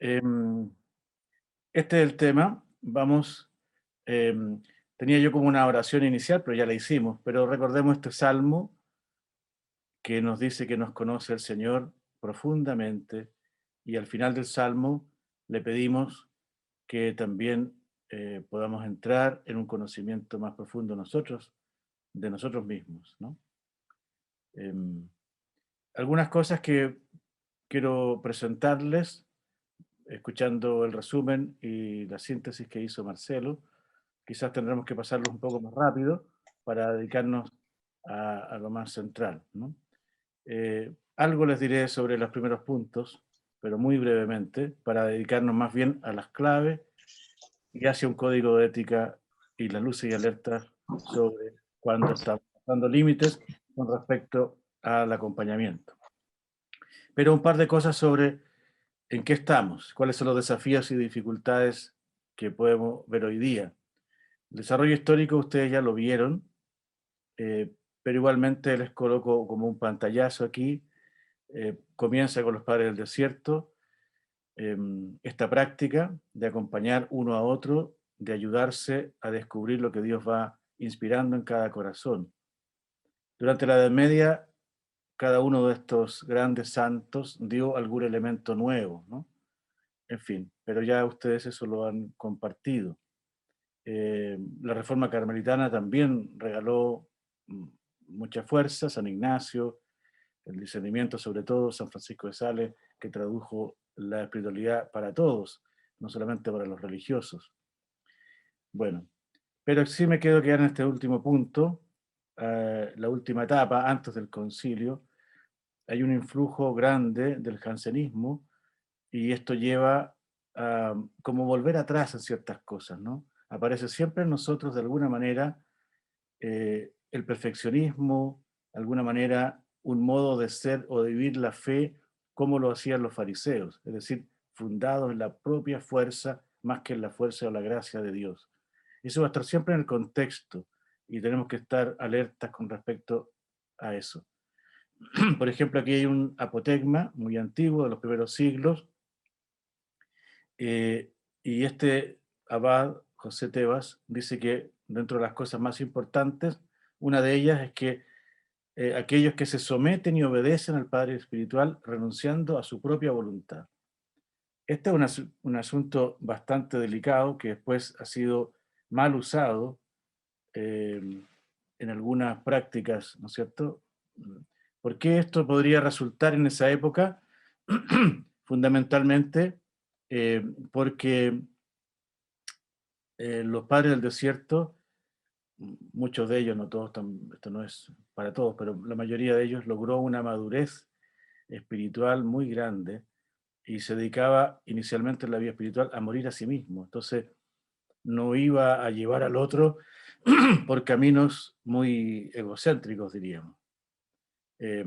Em, este es el tema. Vamos, tenía yo como una oración inicial, pero ya la hicimos. Pero recordemos este salmo que nos dice que nos conoce el Señor profundamente, y al final del salmo le pedimos que también podamos entrar en un conocimiento más profundo nosotros, de nosotros mismos, ¿no? Em, Algunas cosas que quiero presentarles, escuchando el resumen y la síntesis que hizo Marcelo. Quizás tendremos que pasarlo un poco más rápido para dedicarnos a lo más central, ¿no? Algo les diré sobre los primeros puntos, pero muy brevemente, para dedicarnos más bien a las claves y hacia un código de ética y las luces y alertas sobre cuando estamos pasando límites con respecto al acompañamiento. Pero un par de cosas sobre en qué estamos, cuáles son los desafíos y dificultades que podemos ver hoy día. El desarrollo histórico ustedes ya lo vieron, eh, pero igualmente les coloco como un pantallazo aquí. Comienza con los padres del desierto, esta práctica de acompañar uno a otro, de ayudarse a descubrir lo que Dios va inspirando en cada corazón. Durante la Edad Media, cada uno de estos grandes santos dio algún elemento nuevo, ¿no? En fin, pero ya ustedes eso lo han compartido. La Reforma Carmelitana también regaló mm, mucha fuerza, San Ignacio, el discernimiento, sobre todo San Francisco de Sales, que tradujo la espiritualidad para todos, no solamente para los religiosos. Bueno, pero sí me quedo quedar en este último punto, la última etapa, antes del concilio. Hay un influjo grande del jansenismo y esto lleva a como volver atrás en ciertas cosas, ¿no? Aparece siempre en nosotros de alguna manera el perfeccionismo, de alguna manera un modo de ser o de vivir la fe como lo hacían los fariseos, es decir, fundados en la propia fuerza más que en la fuerza o la gracia de Dios. Eso va a estar siempre en el contexto y tenemos que estar alertas con respecto a eso. Por ejemplo, aquí hay un apotegma muy antiguo de los primeros siglos, eh, y este abad, José Tebas, dice que dentro de las cosas más importantes, una de ellas es que aquellos que se someten y obedecen al Padre Espiritual renunciando a su propia voluntad. Este es un asunto bastante delicado que después ha sido mal usado eh, en algunas prácticas, ¿no es cierto? ¿Por qué esto podría resultar en esa época? Fundamentalmente porque los padres del desierto, muchos de ellos, no todos, esto no es para todos, pero la mayoría de ellos logró una madurez espiritual muy grande y se dedicaba inicialmente en la vida espiritual a morir a sí mismo. Entonces no iba a llevar al otro por caminos muy egocéntricos, diríamos. Eh,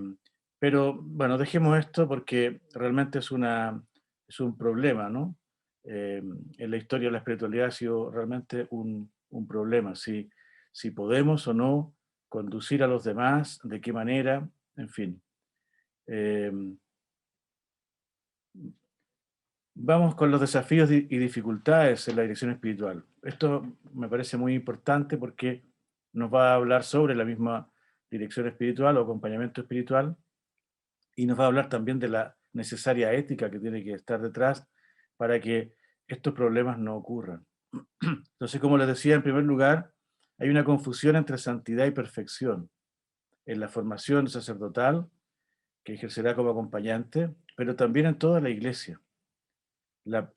pero bueno, dejemos esto porque realmente es un problema, ¿no? En la historia de la espiritualidad ha sido realmente un problema, si podemos o no conducir a los demás, de qué manera, en fin. Eh, Vamos con los desafíos y dificultades en la dirección espiritual. Esto me parece muy importante porque nos va a hablar sobre la misma dirección espiritual o acompañamiento espiritual, y nos va a hablar también de la necesaria ética que tiene que estar detrás para que estos problemas no ocurran. Entonces, como les decía, en primer lugar, hay una confusión entre santidad y perfección en la formación sacerdotal que ejercerá como acompañante, pero también en toda la iglesia.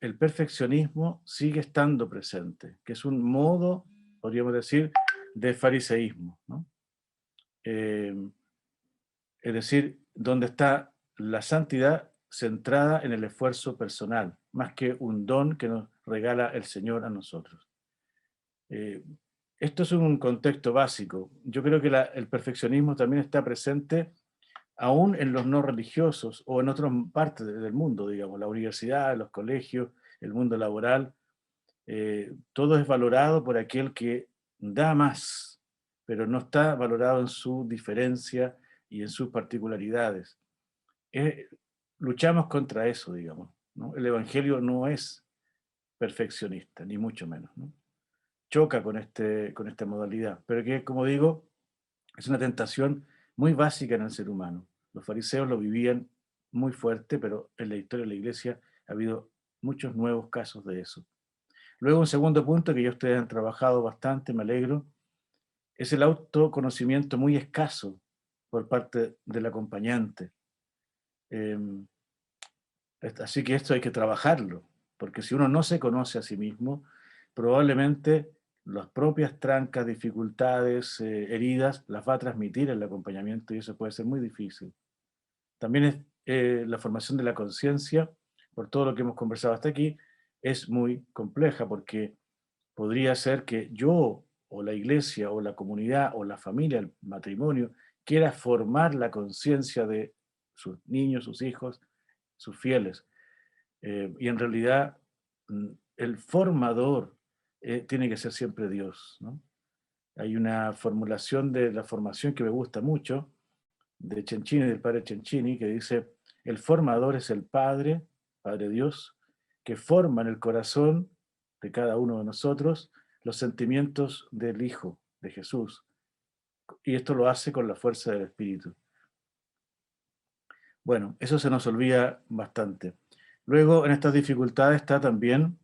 El perfeccionismo sigue estando presente, que es un modo, podríamos decir, de fariseísmo, ¿no? Eh, es decir, donde está la santidad centrada en el esfuerzo personal, más que un don que nos regala el Señor a nosotros. Eh, Esto es un contexto básico. Yo creo que el perfeccionismo también está presente aún en los no religiosos o en otras partes del mundo, digamos, la universidad, los colegios, el mundo laboral. Todo es valorado por aquel que da más, pero no está valorado en su diferencia y en sus particularidades. Eh, Luchamos contra eso, digamos. ¿no? El Evangelio no es perfeccionista, ni mucho menos, ¿no? Choca con esta modalidad, pero que, como digo, es una tentación muy básica en el ser humano. Los fariseos lo vivían muy fuerte, pero en la historia de la Iglesia ha habido muchos nuevos casos de eso. Luego, un segundo punto que ya ustedes han trabajado bastante, me alegro, es el autoconocimiento muy escaso por parte del acompañante. Eh, Así que esto hay que trabajarlo, porque si uno no se conoce a sí mismo, probablemente las propias trancas, dificultades, heridas, las va a transmitir el acompañamiento y eso puede ser muy difícil. También es, la formación de la conciencia, por todo lo que hemos conversado hasta aquí, es muy compleja porque podría ser que yo o la iglesia o la comunidad o la familia, el matrimonio, quiera formar la conciencia de sus niños, sus hijos, sus fieles. Y en realidad el formador tiene que ser siempre Dios, ¿no? Hay una formulación de la formación que me gusta mucho, de Cencini, del padre Cencini, que dice, el formador es el Padre, Padre Dios, que forma en el corazón de cada uno de nosotros los sentimientos del Hijo, de Jesús. Y esto lo hace con la fuerza del Espíritu. Bueno, eso se nos olvida bastante. Luego, en estas dificultades está también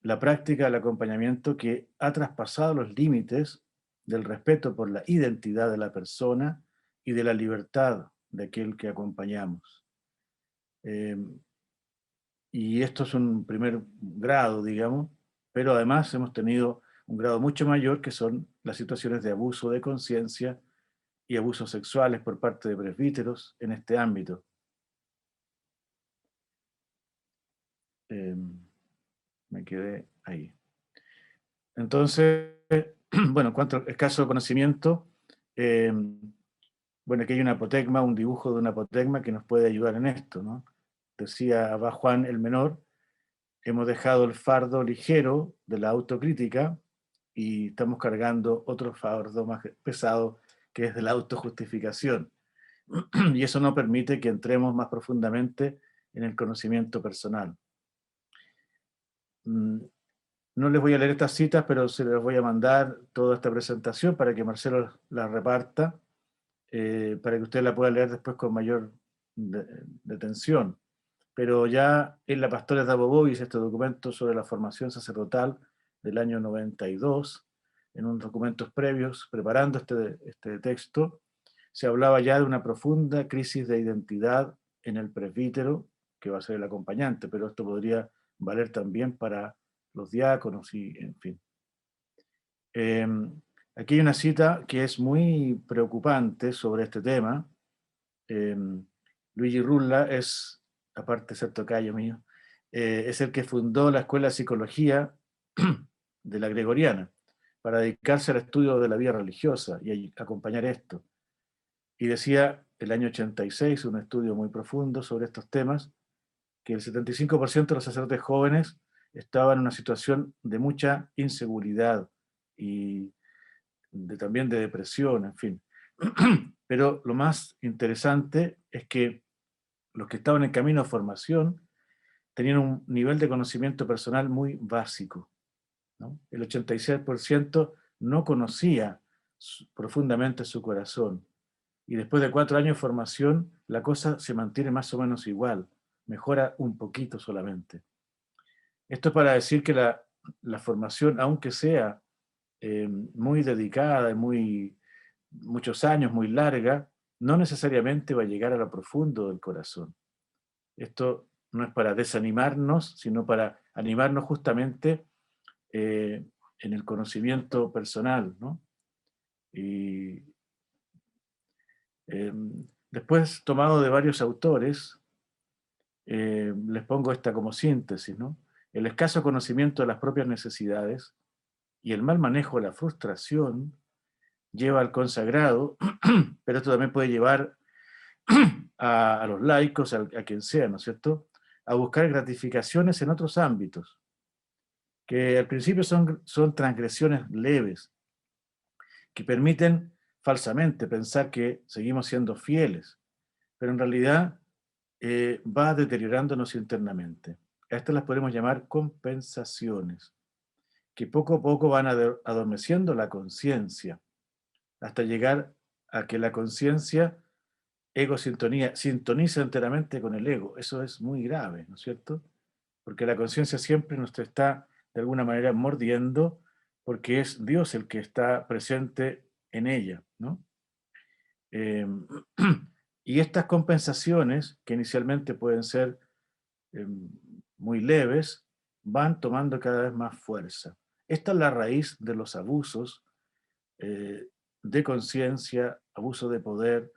la práctica del acompañamiento que ha traspasado los límites del respeto por la identidad de la persona y de la libertad de aquel que acompañamos. Eh, y esto es un primer grado, digamos, pero además hemos tenido un grado mucho mayor que son las situaciones de abuso de conciencia y abusos sexuales por parte de presbíteros en este ámbito. Eh, Me quedé ahí. Entonces, bueno, en cuanto al escaso conocimiento, eh, bueno, aquí hay una apotegma, un dibujo de una apotegma que nos puede ayudar en esto, ¿no? Decía Abba Juan el Menor, hemos dejado el fardo ligero de la autocrítica y estamos cargando otro fardo más pesado que es de la autojustificación. Y eso no permite que entremos más profundamente en el conocimiento personal. No les voy a leer estas citas, pero se les voy a mandar toda esta presentación para que Marcelo la reparta, para que usted la pueda leer después con mayor detención. Pero ya en la Pastores de Abobovis, este documento sobre la formación sacerdotal del año 92, en unos documentos previos, preparando este texto, se hablaba ya de una profunda crisis de identidad en el presbítero, que va a ser el acompañante, pero esto podría valer también para los diáconos y, en fin. Eh, Aquí hay una cita que es muy preocupante sobre este tema. Eh, Luigi Rulla es, aparte de ser tocayo mío, es el que fundó la Escuela de Psicología de la Gregoriana para dedicarse al estudio de la vida religiosa y acompañar esto. Y decía, el año 86, un estudio muy profundo sobre estos temas, que el 75% de los sacerdotes jóvenes estaban en una situación de mucha inseguridad y también de depresión, en fin. Pero lo más interesante es que los que estaban en camino a formación tenían un nivel de conocimiento personal muy básico, ¿no? El 86% no conocía profundamente su corazón. Y después de 4 años de formación, la cosa se mantiene más o menos igual, mejora un poquito solamente. Esto es para decir que la formación, aunque sea muy dedicada, muchos años, muy larga, no necesariamente va a llegar a lo profundo del corazón. Esto no es para desanimarnos, sino para animarnos justamente en el conocimiento personal, ¿no? Y eh, después, tomado de varios autores, les pongo esta como síntesis, ¿no? El escaso conocimiento de las propias necesidades y el mal manejo de la frustración lleva al consagrado, pero esto también puede llevar a los laicos, a quien sea, ¿no es cierto?, a buscar gratificaciones en otros ámbitos, que al principio son transgresiones leves, que permiten falsamente pensar que seguimos siendo fieles, pero en realidad va deteriorándonos internamente. A estas las podemos llamar compensaciones, que poco a poco van adormeciendo la conciencia, hasta llegar a que la conciencia sintoniza enteramente con el ego. Eso es muy grave, ¿no es cierto? Porque la conciencia siempre nos está de alguna manera mordiendo, porque es Dios el que está presente en ella, ¿no? Eh, y estas compensaciones, que inicialmente pueden ser eh, muy leves, van tomando cada vez más fuerza. Esta es la raíz de los abusos eh, de conciencia, abuso de poder,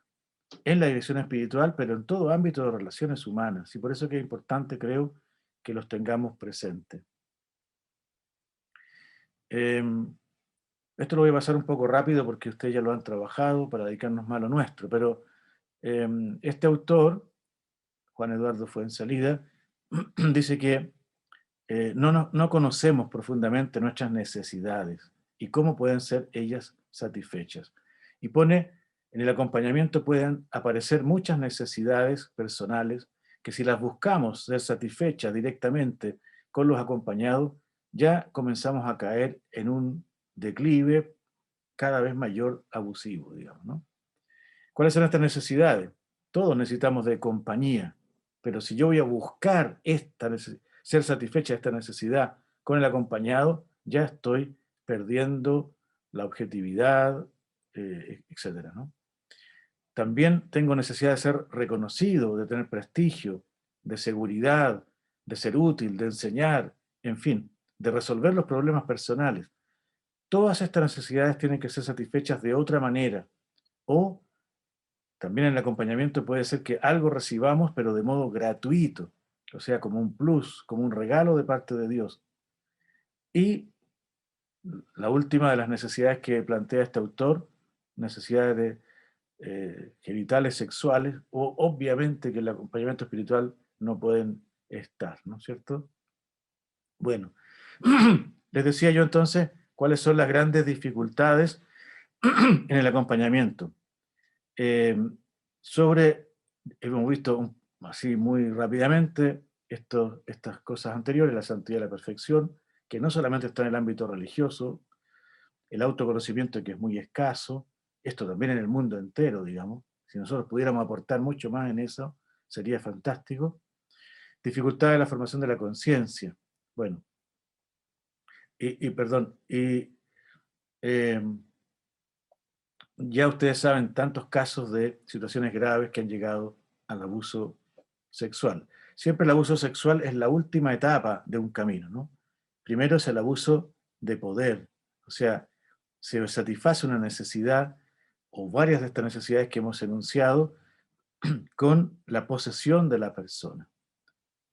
en la dirección espiritual, pero en todo ámbito de relaciones humanas. Y por eso que es importante, creo, que los tengamos presentes. Eh, Esto lo voy a pasar un poco rápido porque ustedes ya lo han trabajado para dedicarnos más a lo nuestro, pero este autor, Juan Eduardo Fuenzalida, dice que no conocemos profundamente nuestras necesidades y cómo pueden ser ellas satisfechas. Y pone, en el acompañamiento pueden aparecer muchas necesidades personales que si las buscamos ser satisfechas directamente con los acompañados, ya comenzamos a caer en un declive cada vez mayor abusivo, digamos, ¿no? ¿Cuáles son estas necesidades? Todos necesitamos de compañía, pero si yo voy a buscar ser satisfecha esta necesidad con el acompañado, ya estoy perdiendo la objetividad, etcétera, ¿no? También tengo necesidad de ser reconocido, de tener prestigio, de seguridad, de ser útil, de enseñar, en fin, de resolver los problemas personales. Todas estas necesidades tienen que ser satisfechas de otra manera, o también en el acompañamiento puede ser que algo recibamos, pero de modo gratuito, o sea, como un plus, como un regalo de parte de Dios. Y la última de las necesidades que plantea este autor, necesidades de, genitales sexuales, o obviamente que el acompañamiento espiritual no pueden estar, ¿no es cierto? Bueno, les decía yo entonces cuáles son las grandes dificultades en el acompañamiento. Eh, hemos visto así muy rápidamente estas cosas anteriores, la santidad y la perfección, que no solamente está en el ámbito religioso, el autoconocimiento que es muy escaso, esto también en el mundo entero, digamos. Si nosotros pudiéramos aportar mucho más en eso, sería fantástico. Dificultad de la formación de la conciencia. Bueno, perdón, eh, ya ustedes saben tantos casos de situaciones graves que han llegado al abuso sexual. Siempre el abuso sexual es la última etapa de un camino, ¿no? Primero es el abuso de poder, o sea, se satisface una necesidad o varias de estas necesidades que hemos enunciado con la posesión de la persona.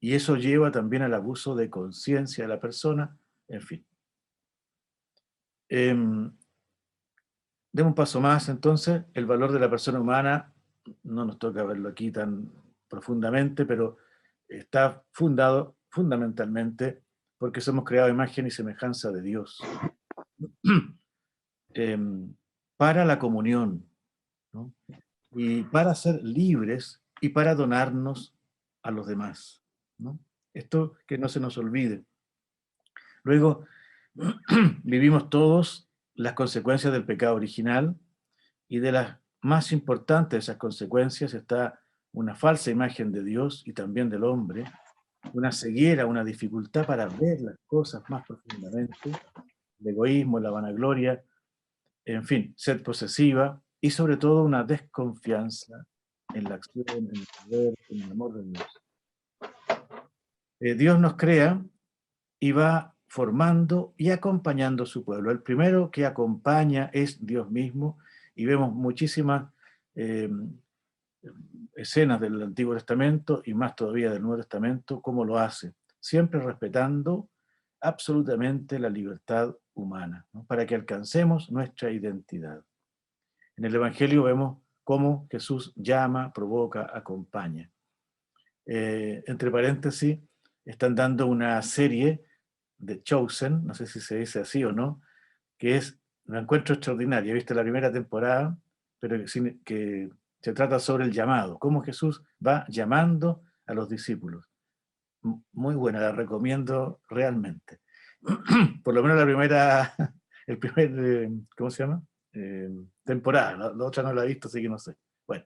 Y eso lleva también al abuso de conciencia de la persona, en fin. Demos un paso más, entonces, el valor de la persona humana, no nos toca verlo aquí tan profundamente, pero está fundado fundamentalmente porque somos creados a imagen y semejanza de Dios, para la comunión, ¿no? Y para ser libres y para donarnos a los demás, ¿no? Esto que no se nos olvide. Luego, vivimos todos las consecuencias del pecado original, y de las más importantes de esas consecuencias está una falsa imagen de Dios y también del hombre, una ceguera, una dificultad para ver las cosas más profundamente, el egoísmo, la vanagloria, en fin, sed posesiva y sobre todo una desconfianza en la acción, en el poder, en el amor de Dios. Dios nos crea y va formando y acompañando a su pueblo. El primero que acompaña es Dios mismo y vemos muchísimas eh, escenas del Antiguo Testamento y más todavía del Nuevo Testamento, cómo lo hace, siempre respetando absolutamente la libertad humana, ¿no? Para que alcancemos nuestra identidad. En el Evangelio vemos cómo Jesús llama, provoca, acompaña. Entre paréntesis, están dando una serie de Chosen, no sé si se dice así o no, que es, la encuentro extraordinaria. He visto la primera temporada, pero que Se trata sobre el llamado, cómo Jesús va llamando a los discípulos. Muy buena, la recomiendo realmente. Por lo menos la primera, el primer, ¿cómo se llama? Temporada. La otra no la he visto, así que no sé. Bueno,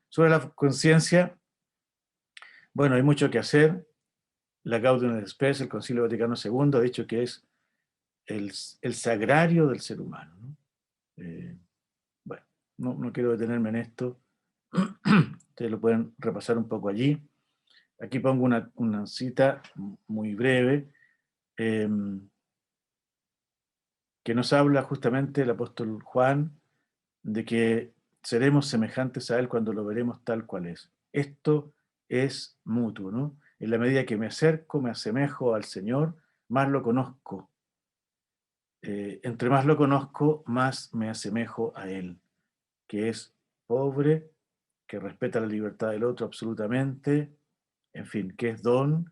sobre la conciencia, bueno, hay mucho que hacer. La Gaudium et Spes, el Concilio Vaticano II, ha dicho que es el sagrario del ser humano, ¿no? Bueno, no quiero detenerme en esto. Ustedes lo pueden repasar un poco allí. Aquí pongo una cita muy breve eh, que nos habla justamente el apóstol Juan de que seremos semejantes a Él cuando lo veremos tal cual es. Esto es mutuo, ¿no? En la medida que me acerco, me asemejo al Señor, más lo conozco. Entre más lo conozco, más me asemejo a Él, que es pobre, que respeta la libertad del otro absolutamente, en fin, que es don,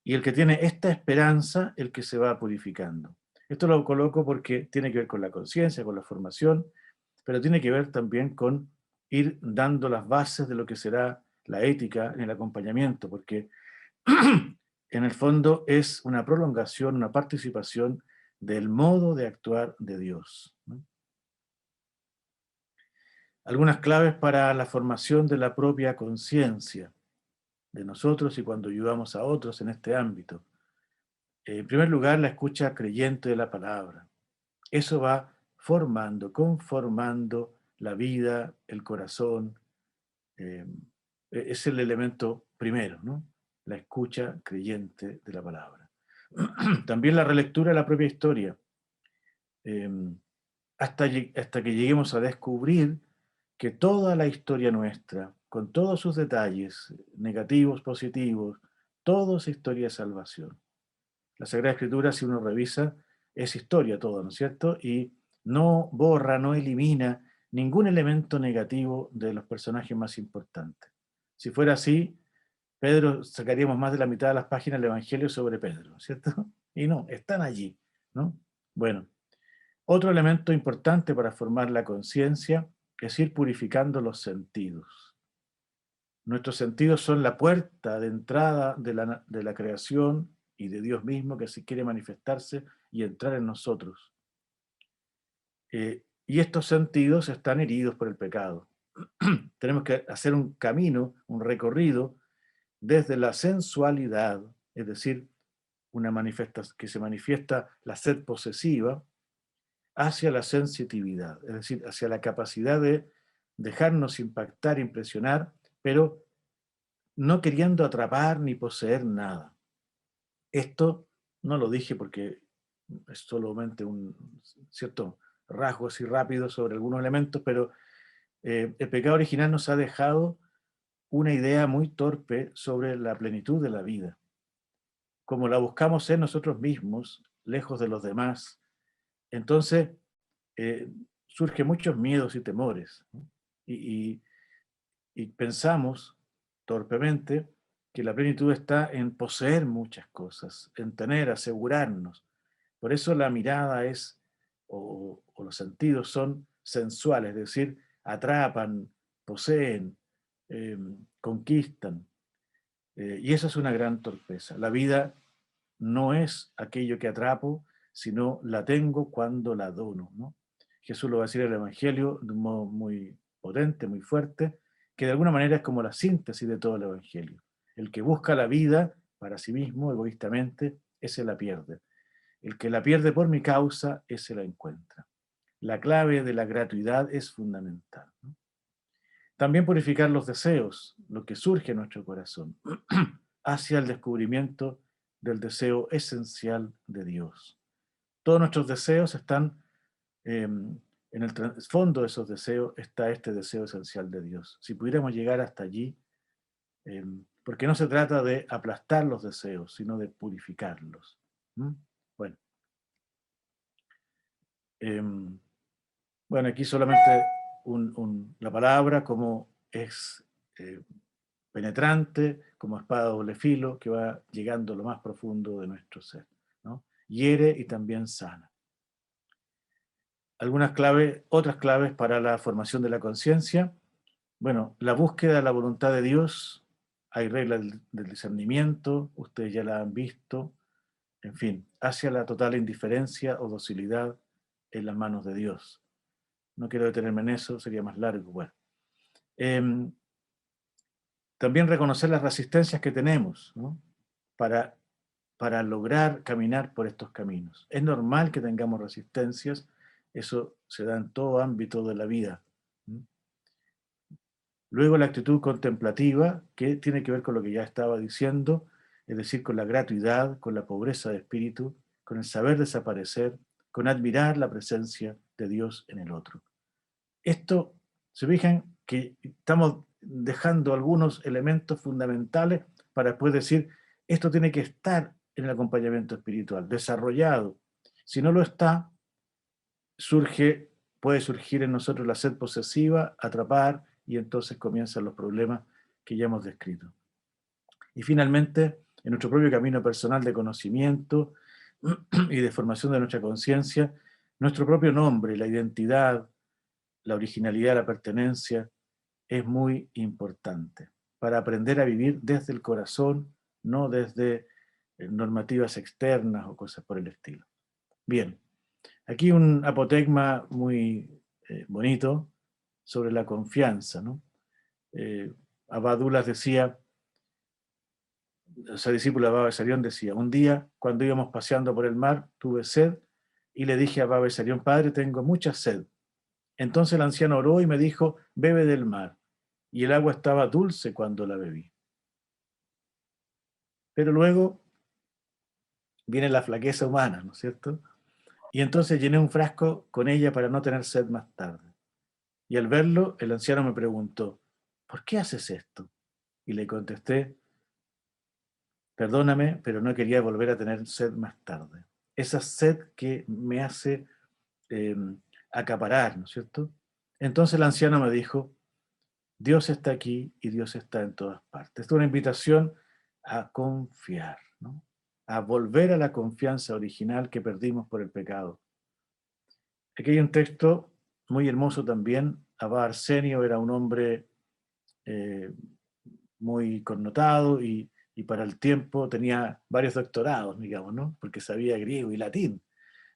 y el que tiene esta esperanza, el que se va purificando. Esto lo coloco porque tiene que ver con la conciencia, con la formación, pero tiene que ver también con ir dando las bases de lo que será la ética en el acompañamiento, porque en el fondo es una prolongación, una participación del modo de actuar de Dios, ¿no? Algunas claves para la formación de la propia conciencia de nosotros y cuando ayudamos a otros en este ámbito. En primer lugar, la escucha creyente de la palabra. Eso va formando, conformando la vida, el corazón. eh, es el elemento primero, ¿no? La escucha creyente de la palabra. También la relectura de la propia historia, eh, hasta que lleguemos a descubrir que toda la historia nuestra, con todos sus detalles, negativos, positivos, todo es historia de salvación. La Sagrada Escritura, si uno revisa, es historia todo, ¿no es cierto? Y no borra, no elimina ningún elemento negativo de los personajes más importantes. Si fuera así, Pedro, sacaríamos más de la mitad de las páginas del Evangelio sobre Pedro, ¿no es cierto? Y no, están allí, ¿no? Bueno, otro elemento importante para formar la conciencia es ir purificando los sentidos. Nuestros sentidos son la puerta de entrada de la creación y de Dios mismo que si quiere manifestarse y entrar en nosotros. Y estos sentidos están heridos por el pecado. Tenemos que hacer un camino, un recorrido desde la sensualidad, es decir, que se manifiesta la sed posesiva, hacia la sensitividad, es decir, hacia la capacidad de dejarnos impactar, impresionar, pero no queriendo atrapar ni poseer nada. Esto no lo dije porque es solamente un cierto rasgo así rápido sobre algunos elementos, pero el pecado original nos ha dejado una idea muy torpe sobre la plenitud de la vida. Como la buscamos en nosotros mismos, lejos de los demás, entonces eh, surgen muchos miedos y temores, ¿no? Y, y pensamos torpemente que la plenitud está en poseer muchas cosas, en tener, asegurarnos. Por eso la mirada es, o los sentidos son sensuales, es decir, atrapan, poseen, eh, conquistan. Y eso es una gran torpeza. La vida no es aquello que atrapo, sino la tengo cuando la dono, ¿no? Jesús lo va a decir en el Evangelio de un modo muy potente, muy fuerte, que de alguna manera es como la síntesis de todo el Evangelio. El que busca la vida para sí mismo, egoístamente, ese la pierde. El que la pierde por mi causa, ese la encuentra. La clave de la gratuidad es fundamental, ¿no? También purificar los deseos, lo que surge en nuestro corazón, hacia el descubrimiento del deseo esencial de Dios. Todos nuestros deseos están, en el fondo de esos deseos está este deseo esencial de Dios. Si pudiéramos llegar hasta allí, porque no se trata de aplastar los deseos, sino de purificarlos. ¿Mm? Bueno, em, bueno, aquí solamente la palabra como es eh, penetrante, como espada de doble filo, que va llegando a lo más profundo de nuestro ser, ¿no? Hiere y también sana. Algunas claves, otras claves para la formación de la conciencia. Bueno, la búsqueda de la voluntad de Dios, hay reglas del discernimiento, ustedes ya la han visto, en fin, hacia la total indiferencia o docilidad en las manos de Dios. No quiero detenerme en eso, sería más largo. Bueno. También reconocer las resistencias que tenemos, ¿no? para lograr caminar por estos caminos. Es normal que tengamos resistencias, eso se da en todo ámbito de la vida. Luego la actitud contemplativa, que tiene que ver con lo que ya estaba diciendo, es decir, con la gratuidad, con la pobreza de espíritu, con el saber desaparecer, con admirar la presencia de Dios en el otro. Esto, se fijan que estamos dejando algunos elementos fundamentales para después decir, esto tiene que estar en el acompañamiento espiritual, desarrollado. Si no lo está, puede surgir en nosotros la sed posesiva, atrapar, y entonces comienzan los problemas que ya hemos descrito. Y finalmente, en nuestro propio camino personal de conocimiento y de formación de nuestra conciencia, nuestro propio nombre, la identidad, la originalidad, la pertenencia, es muy importante para aprender a vivir desde el corazón, no desde normativas externas o cosas por el estilo. Bien, aquí un apotegma muy bonito sobre la confianza, ¿no? Abad Ulas decía, esa discípula de Baba Besarión decía, un día cuando íbamos paseando por el mar tuve sed y le dije a Baba Besarión, Padre, tengo mucha sed. Entonces el anciano oró y me dijo, bebe del mar. Y el agua estaba dulce cuando la bebí. Pero luego viene la flaqueza humana, ¿no es cierto? Y entonces llené un frasco con ella para no tener sed más tarde. Y al verlo, el anciano me preguntó, ¿por qué haces esto? Y le contesté, perdóname, pero no quería volver a tener sed más tarde. Esa sed que me hace eh, acaparar, ¿no es cierto? Entonces el anciano me dijo, Dios está aquí y Dios está en todas partes. Esta es una invitación a confiar, ¿no? A volver a la confianza original que perdimos por el pecado. Aquí hay un texto muy hermoso también. Abba Arsenio era un hombre eh, muy connotado y para el tiempo tenía varios doctorados, digamos, ¿no? Porque sabía griego y latín.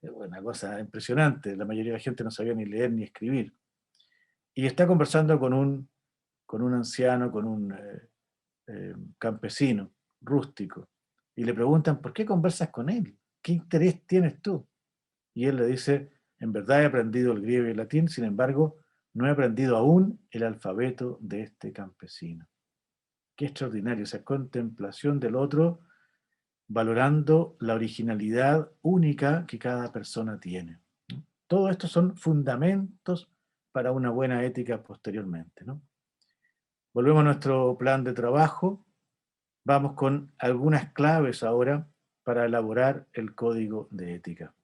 Una cosa impresionante. La mayoría de la gente no sabía ni leer ni escribir. Y está conversando con un anciano, con un campesino, rústico, y le preguntan, ¿por qué conversas con él? ¿Qué interés tienes tú? Y él le dice, en verdad he aprendido el griego y el latín, sin embargo, no he aprendido aún el alfabeto de este campesino. Qué extraordinario, esa contemplación del otro, valorando la originalidad única que cada persona tiene. Todo esto son fundamentos para una buena ética posteriormente, ¿no? Volvemos a nuestro plan de trabajo. Vamos con algunas claves ahora para elaborar el código de ética.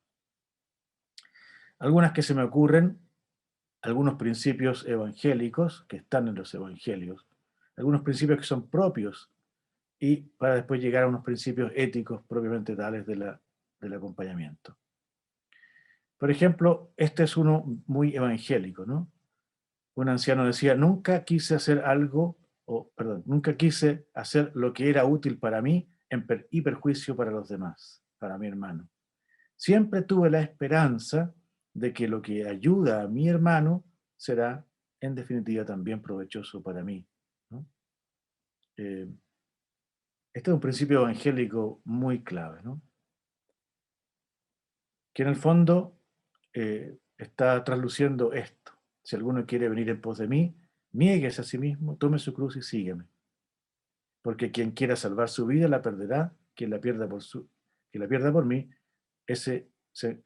Algunas que se me ocurren, algunos principios evangélicos que están en los evangelios, algunos principios que son propios y para después llegar a unos principios éticos propiamente tales del acompañamiento. Por ejemplo, este es uno muy evangélico, ¿no? Un anciano decía, nunca quise hacer algo, nunca quise hacer lo que era útil para mí y perjuicio para los demás, para mi hermano. Siempre tuve la esperanza de que lo que ayuda a mi hermano será, en definitiva, también provechoso para mí, ¿no? Eh, este es un principio evangélico muy clave, ¿no? Que en el fondo está trasluciendo esto. Si alguno quiere venir en pos de mí, niéguese a sí mismo, tome su cruz y sígueme. Porque quien quiera salvar su vida la perderá, quien la pierda quien la pierda por mí, ese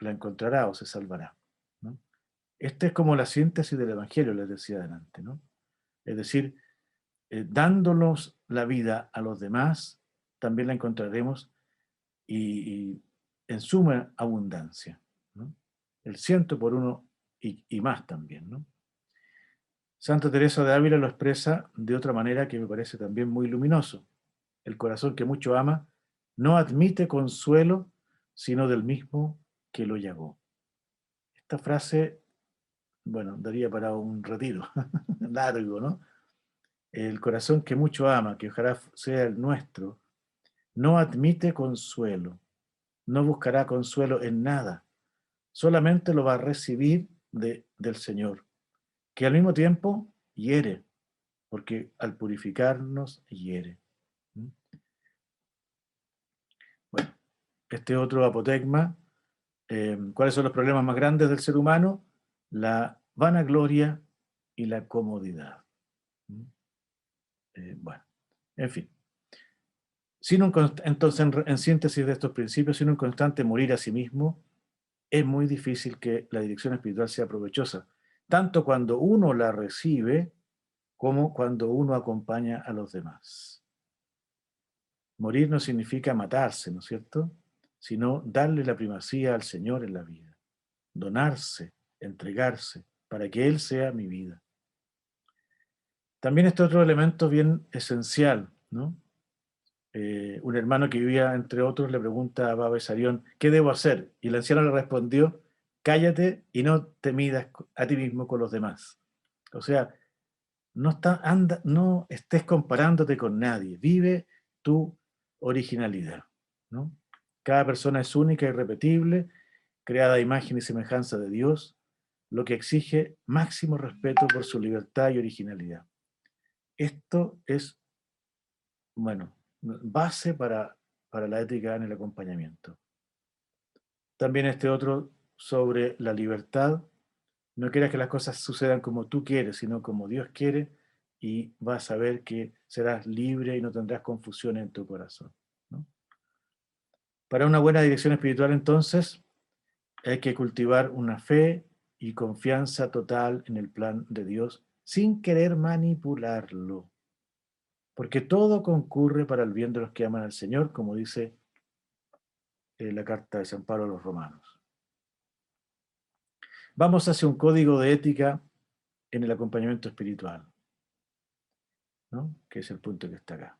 la encontrará o se salvará, ¿no? Esta es como la síntesis del Evangelio, les decía adelante, ¿no? Es decir, dándonos la vida a los demás, también la encontraremos y en suma abundancia, ¿no? El 100 por 1 y más también, ¿no? Santa Teresa de Ávila lo expresa de otra manera que me parece también muy luminoso. El corazón que mucho ama no admite consuelo sino del mismo que lo llamó. Esta frase, bueno, daría para un retiro largo, ¿no? El corazón que mucho ama, que ojalá sea el nuestro, no admite consuelo, no buscará consuelo en nada, solamente lo va a recibir del Señor, que al mismo tiempo hiere, porque al purificarnos hiere. ¿Mm? Bueno, este otro apotegma, ¿cuáles son los problemas más grandes del ser humano? La vanagloria y la comodidad. ¿Mm? Bueno, en fin. Entonces, en síntesis de estos principios, sin un constante morir a sí mismo, es muy difícil que la dirección espiritual sea provechosa, tanto cuando uno la recibe como cuando uno acompaña a los demás. Morir no significa matarse, ¿no es cierto? Sino darle la primacía al Señor en la vida, donarse, entregarse, para que Él sea mi vida. También este otro elemento bien esencial, ¿no? Un hermano que vivía entre otros le pregunta a Baba Sarión, ¿qué debo hacer? Y el anciano le respondió, cállate y no te midas a ti mismo con los demás. O sea, no estés comparándote con nadie, vive tu originalidad, ¿no? Cada persona es única y irrepetible, creada a imagen y semejanza de Dios, lo que exige máximo respeto por su libertad y originalidad. Esto es, bueno, base para la ética en el acompañamiento. También este otro sobre la libertad. No quieras que las cosas sucedan como tú quieres, sino como Dios quiere, y vas a ver que serás libre y no tendrás confusión en tu corazón, ¿no? Para una buena dirección espiritual, entonces, hay que cultivar una fe y confianza total en el plan de Dios sin querer manipularlo, porque todo concurre para el bien de los que aman al Señor, como dice la carta de San Pablo a los Romanos. Vamos hacia un código de ética en el acompañamiento espiritual, ¿no? Que es el punto que está acá.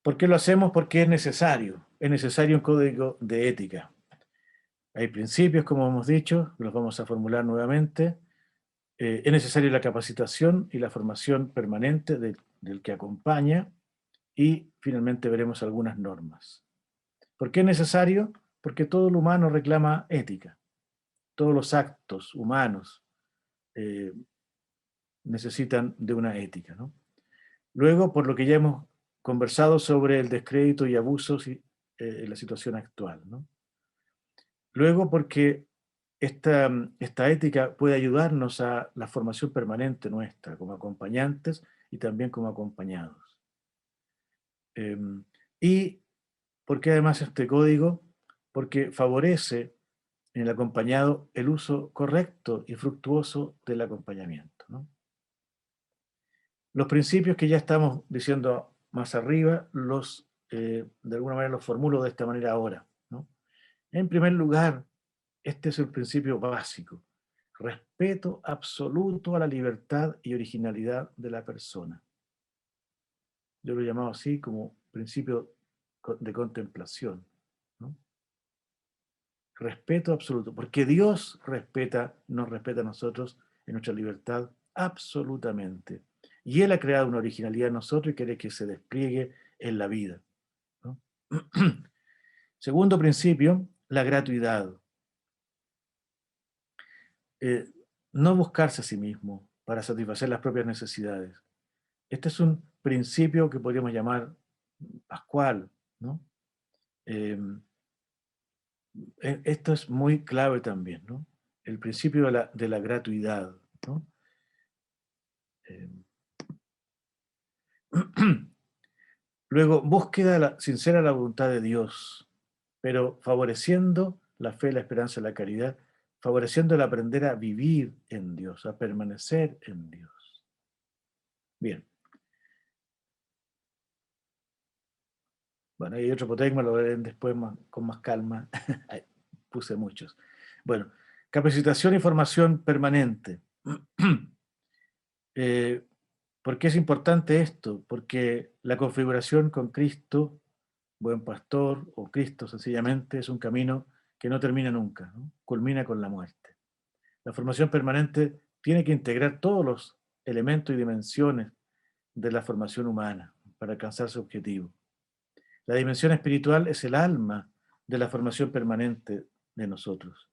¿Por qué lo hacemos? Porque es necesario un código de ética. Hay principios, como hemos dicho, los vamos a formular nuevamente. Es necesaria la capacitación y la formación permanente del que acompaña y finalmente veremos algunas normas. ¿Por qué es necesario? Porque todo lo humano reclama ética. Todos los actos humanos eh, necesitan de una ética, ¿no? Luego, por lo que ya hemos conversado sobre el descrédito y abusos en la situación actual, ¿no? Luego, porque esta ética puede ayudarnos a la formación permanente nuestra como acompañantes y también como acompañados. Eh, y porque además este código, porque favorece en el acompañado el uso correcto y fructuoso del acompañamiento, ¿no? Los principios que ya estamos diciendo más arriba, de alguna manera los formulo de esta manera ahora, ¿no? En primer lugar, este es el principio básico. Respeto absoluto a la libertad y originalidad de la persona. Yo lo he llamado así como principio de contemplación, ¿no? Respeto absoluto, porque Dios nos respeta a nosotros en nuestra libertad absolutamente. Y Él ha creado una originalidad en nosotros y quiere que se despliegue en la vida, ¿no? Segundo principio, la gratuidad. Eh, no buscarse a sí mismo para satisfacer las propias necesidades. Este es un principio que podríamos llamar pascual, ¿no? Eh, Esto es muy clave también, ¿no? El principio de la gratuidad, ¿no? Eh, Luego, sincera de la voluntad de Dios, pero favoreciendo la fe, la esperanza y la caridad, favoreciendo el aprender a vivir en Dios, a permanecer en Dios. Bien. Bueno, hay otro apotegma, lo verán después con más calma. Puse muchos. Bueno, capacitación y formación permanente. Eh, ¿Por qué es importante esto? Porque la configuración con Cristo, buen pastor, o Cristo sencillamente, es un camino que no termina nunca, ¿no? Culmina con la muerte. La formación permanente tiene que integrar todos los elementos y dimensiones de la formación humana para alcanzar su objetivo. La dimensión espiritual es el alma de la formación permanente de nosotros.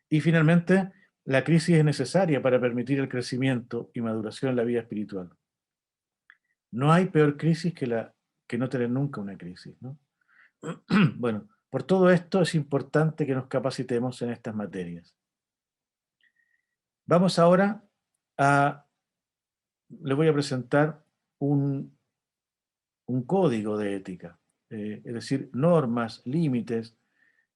Y finalmente, la crisis es necesaria para permitir el crecimiento y maduración en la vida espiritual. No hay peor crisis que no tener nunca una crisis, ¿no? Bueno, por todo esto es importante que nos capacitemos en estas materias. Vamos ahora a, les voy a presentar un código de ética, es decir, normas, límites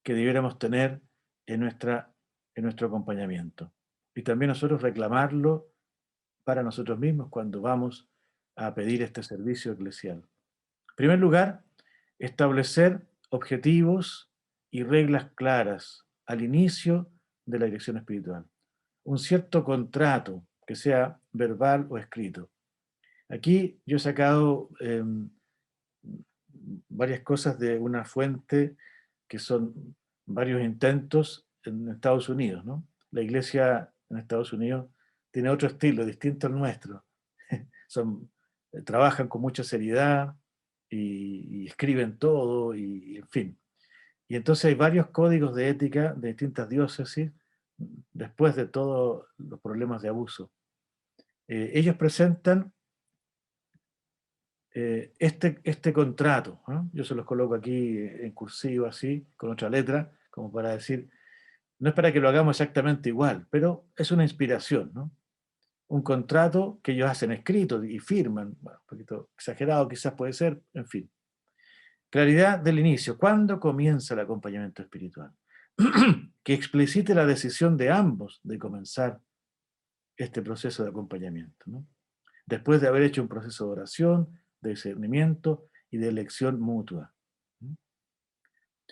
que debiéramos tener en, en nuestro acompañamiento. Y también nosotros reclamarlo para nosotros mismos cuando vamos a pedir este servicio eclesial. En primer lugar, establecer objetivos y reglas claras al inicio de la dirección espiritual. Un cierto contrato que sea verbal o escrito. Aquí yo he sacado varias cosas de una fuente que son varios intentos en Estados Unidos, ¿no? La iglesia en Estados Unidos tiene otro estilo, distinto al nuestro. Son, trabajan con mucha seriedad y escriben todo, y en fin. Y entonces hay varios códigos de ética de distintas diócesis después de todos los problemas de abuso. Ellos presentan este contrato, ¿no? Yo se los coloco aquí en cursivo así, con otra letra, como para decir, no es para que lo hagamos exactamente igual, pero es una inspiración, ¿no? Un contrato que ellos hacen escrito y firman, bueno, un poquito exagerado quizás puede ser, en fin. Claridad del inicio, ¿cuándo comienza el acompañamiento espiritual? Que explicite la decisión de ambos de comenzar este proceso de acompañamiento, ¿no? Después de haber hecho un proceso de oración, de discernimiento y de elección mutua.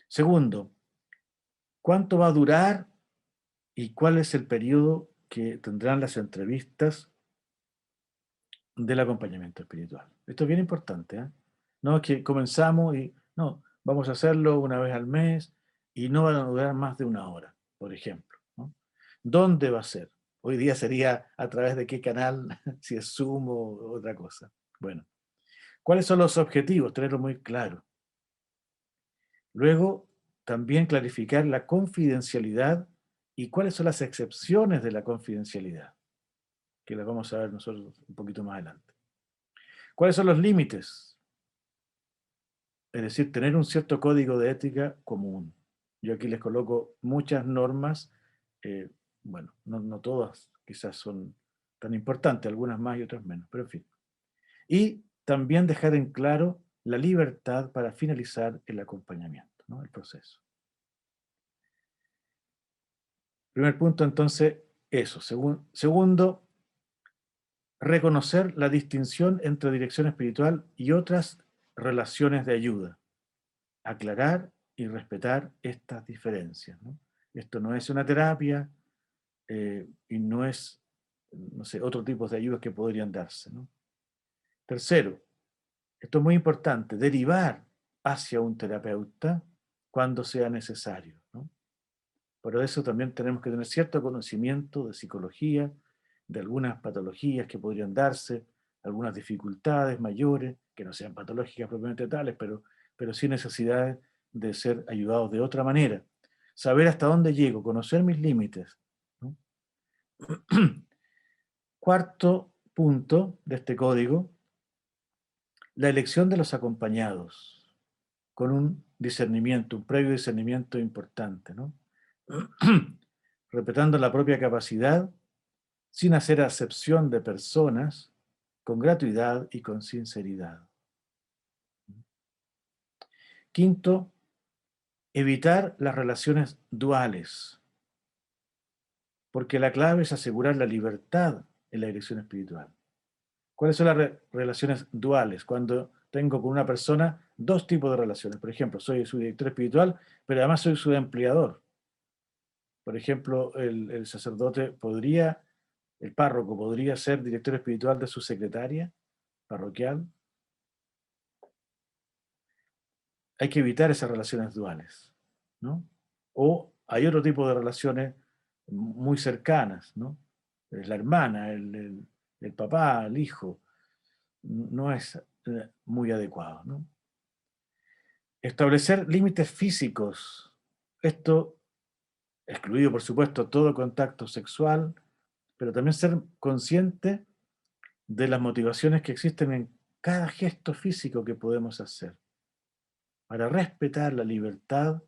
Segundo, ¿cuánto va a durar y cuál es el periodo que tendrán las entrevistas del acompañamiento espiritual? Esto es bien importante, ¿eh? No es que comenzamos y no, vamos a hacerlo una vez al mes y no van a durar más de una hora, por ejemplo, ¿no? ¿Dónde va a ser? Hoy día sería a través de qué canal, si es Zoom o otra cosa. Bueno, ¿cuáles son los objetivos? Tenerlo muy claro. Luego, también clarificar la confidencialidad y cuáles son las excepciones de la confidencialidad, que las vamos a ver nosotros un poquito más adelante. ¿Cuáles son los límites? Es decir, tener un cierto código de ética común. Yo aquí les coloco muchas normas, eh, bueno, no todas quizás son tan importantes, algunas más y otras menos, pero en fin. Y también dejar en claro la libertad para finalizar el acompañamiento, ¿no? El proceso. Primer punto, entonces, eso. Segundo, reconocer la distinción entre dirección espiritual y otras relaciones de ayuda. Aclarar y respetar estas diferencias, ¿no? Esto no es una terapia y no es, no sé, otro tipo de ayudas que podrían darse, ¿no? Tercero, esto es muy importante, derivar hacia un terapeuta cuando sea necesario, ¿no? Por eso también tenemos que tener cierto conocimiento de psicología, de algunas patologías que podrían darse, algunas dificultades mayores, que no sean patológicas propiamente tales, pero sí necesidades de ser ayudados de otra manera. Saber hasta dónde llego, conocer mis límites, ¿no? Cuarto punto de este código, la elección de los acompañados, con un discernimiento, un previo discernimiento importante, ¿no? Respetando la propia capacidad, sin hacer acepción de personas, con gratuidad y con sinceridad. Quinto, evitar las relaciones duales, porque la clave es asegurar la libertad en la dirección espiritual. ¿Cuáles son las relaciones duales? Cuando tengo con una persona dos tipos de relaciones. Por ejemplo, soy su director espiritual, pero además soy su empleador. Por ejemplo, el sacerdote podría, el párroco podría ser director espiritual de su secretaria parroquial. Hay que evitar esas relaciones duales, ¿no? O hay otro tipo de relaciones muy cercanas, ¿no? La hermana, el papá, el hijo, no es muy adecuado, ¿no? Establecer límites físicos. Esto, excluido por supuesto todo contacto sexual, pero también ser consciente de las motivaciones que existen en cada gesto físico que podemos hacer, para respetar la libertad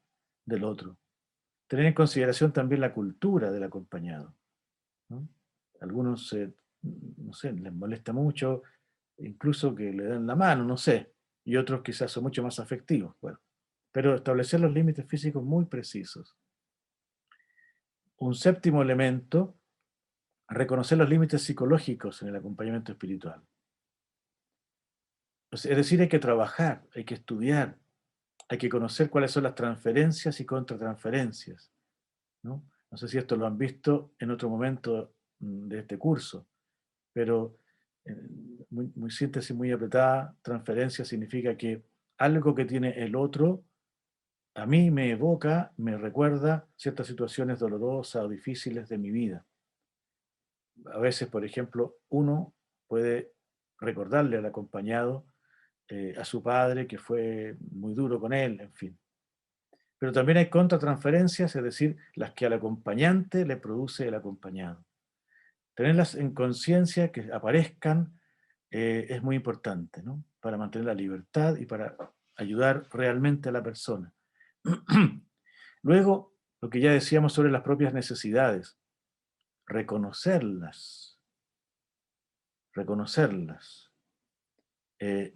del otro. Tener en consideración también la cultura del acompañado, ¿no? Algunos, no sé, les molesta mucho, incluso que le den la mano, no sé, y otros quizás son mucho más afectivos. Bueno, pero establecer los límites físicos muy precisos. Un séptimo elemento, reconocer los límites psicológicos en el acompañamiento espiritual. Es decir, hay que trabajar, hay que estudiar, hay que conocer cuáles son las transferencias y contratransferencias, ¿no? No sé si esto lo han visto en otro momento de este curso, pero muy síntesis, muy apretada, transferencia significa que algo que tiene el otro a mí me evoca, me recuerda ciertas situaciones dolorosas o difíciles de mi vida. A veces, por ejemplo, uno puede recordarle al acompañado a su padre que fue muy duro con él, en fin. Pero también hay contratransferencias, es decir, las que al acompañante le produce el acompañado. Tenerlas en conciencia, que aparezcan, es muy importante, ¿no? Para mantener la libertad y para ayudar realmente a la persona. Luego, lo que ya decíamos sobre las propias necesidades, reconocerlas, reconocerlas, eh,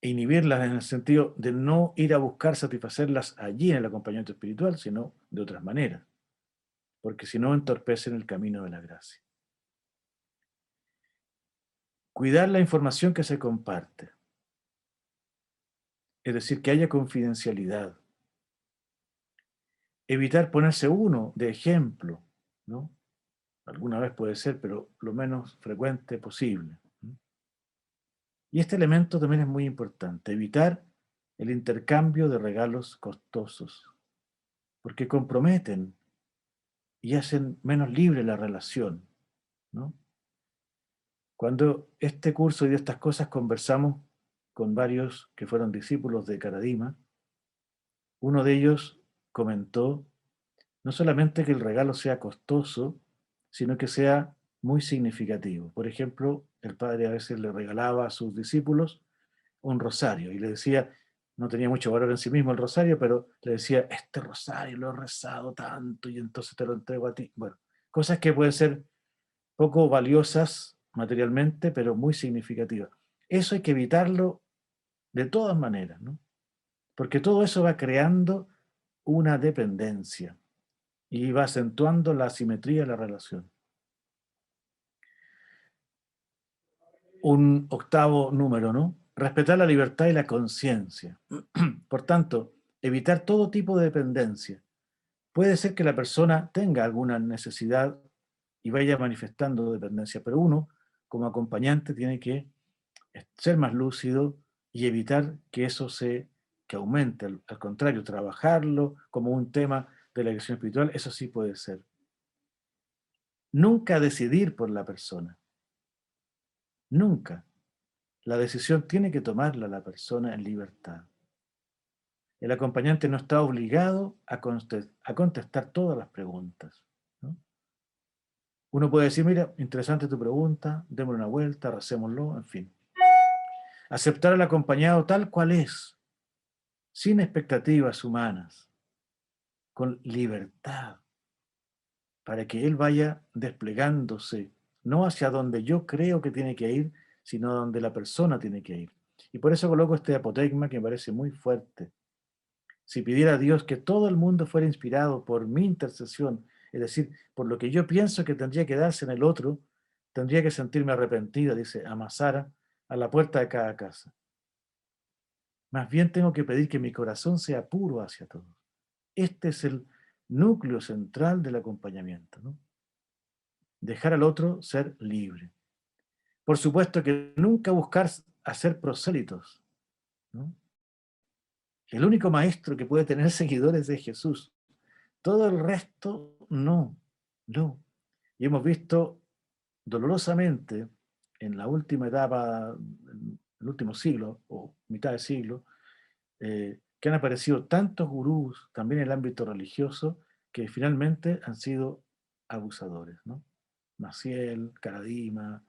inhibirlas en el sentido de no ir a buscar satisfacerlas allí en el acompañamiento espiritual, sino de otras maneras, porque si no entorpecen el camino de la gracia. Cuidar la información que se comparte, es decir, que haya confidencialidad. Evitar ponerse uno de ejemplo, ¿no? Alguna vez puede ser, pero lo menos frecuente posible. Y este elemento también es muy importante, evitar el intercambio de regalos costosos, porque comprometen y hacen menos libre la relación, ¿no? Cuando este curso y de estas cosas conversamos con varios que fueron discípulos de Karadima, uno de ellos comentó no solamente que el regalo sea costoso, sino que sea muy significativo. Por ejemplo, el padre a veces le regalaba a sus discípulos un rosario y le decía, no tenía mucho valor en sí mismo el rosario, pero le decía, este rosario lo he rezado tanto y entonces te lo entrego a ti. Bueno, cosas que pueden ser poco valiosas materialmente, pero muy significativas. Eso hay que evitarlo de todas maneras, ¿no? Porque todo eso va creando una dependencia y va acentuando la asimetría de la relación. Un octavo número, ¿no? Respetar la libertad y la conciencia. Por tanto, evitar todo tipo de dependencia. Puede ser que la persona tenga alguna necesidad y vaya manifestando dependencia, pero uno, como acompañante, tiene que ser más lúcido y evitar que eso que aumente. Al contrario, trabajarlo como un tema de la dirección espiritual, eso sí puede ser. Nunca decidir por la persona. Nunca. La decisión tiene que tomarla la persona en libertad. El acompañante no está obligado a contestar todas las preguntas, ¿no? Uno puede decir, mira, interesante tu pregunta, démosle una vuelta, recémoslo, en fin. Aceptar al acompañado tal cual es, sin expectativas humanas, con libertad, para que él vaya desplegándose, no hacia donde yo creo que tiene que ir, sino donde la persona tiene que ir. Y por eso coloco este apotegma que me parece muy fuerte. Si pidiera a Dios que todo el mundo fuera inspirado por mi intercesión, es decir, por lo que yo pienso que tendría que darse en el otro, tendría que sentirme arrepentida, dice Amasara, a la puerta de cada casa. Más bien tengo que pedir que mi corazón sea puro hacia todos. Este es el núcleo central del acompañamiento, ¿no? Dejar al otro ser libre. Por supuesto que nunca buscar hacer prosélitos, ¿no? El único maestro que puede tener seguidores es Jesús. Todo el resto, no, no. Y hemos visto dolorosamente en la última etapa, en el último siglo o mitad de siglo, que han aparecido tantos gurús, también en el ámbito religioso, que finalmente han sido abusadores, ¿no? Maciel, Karadima,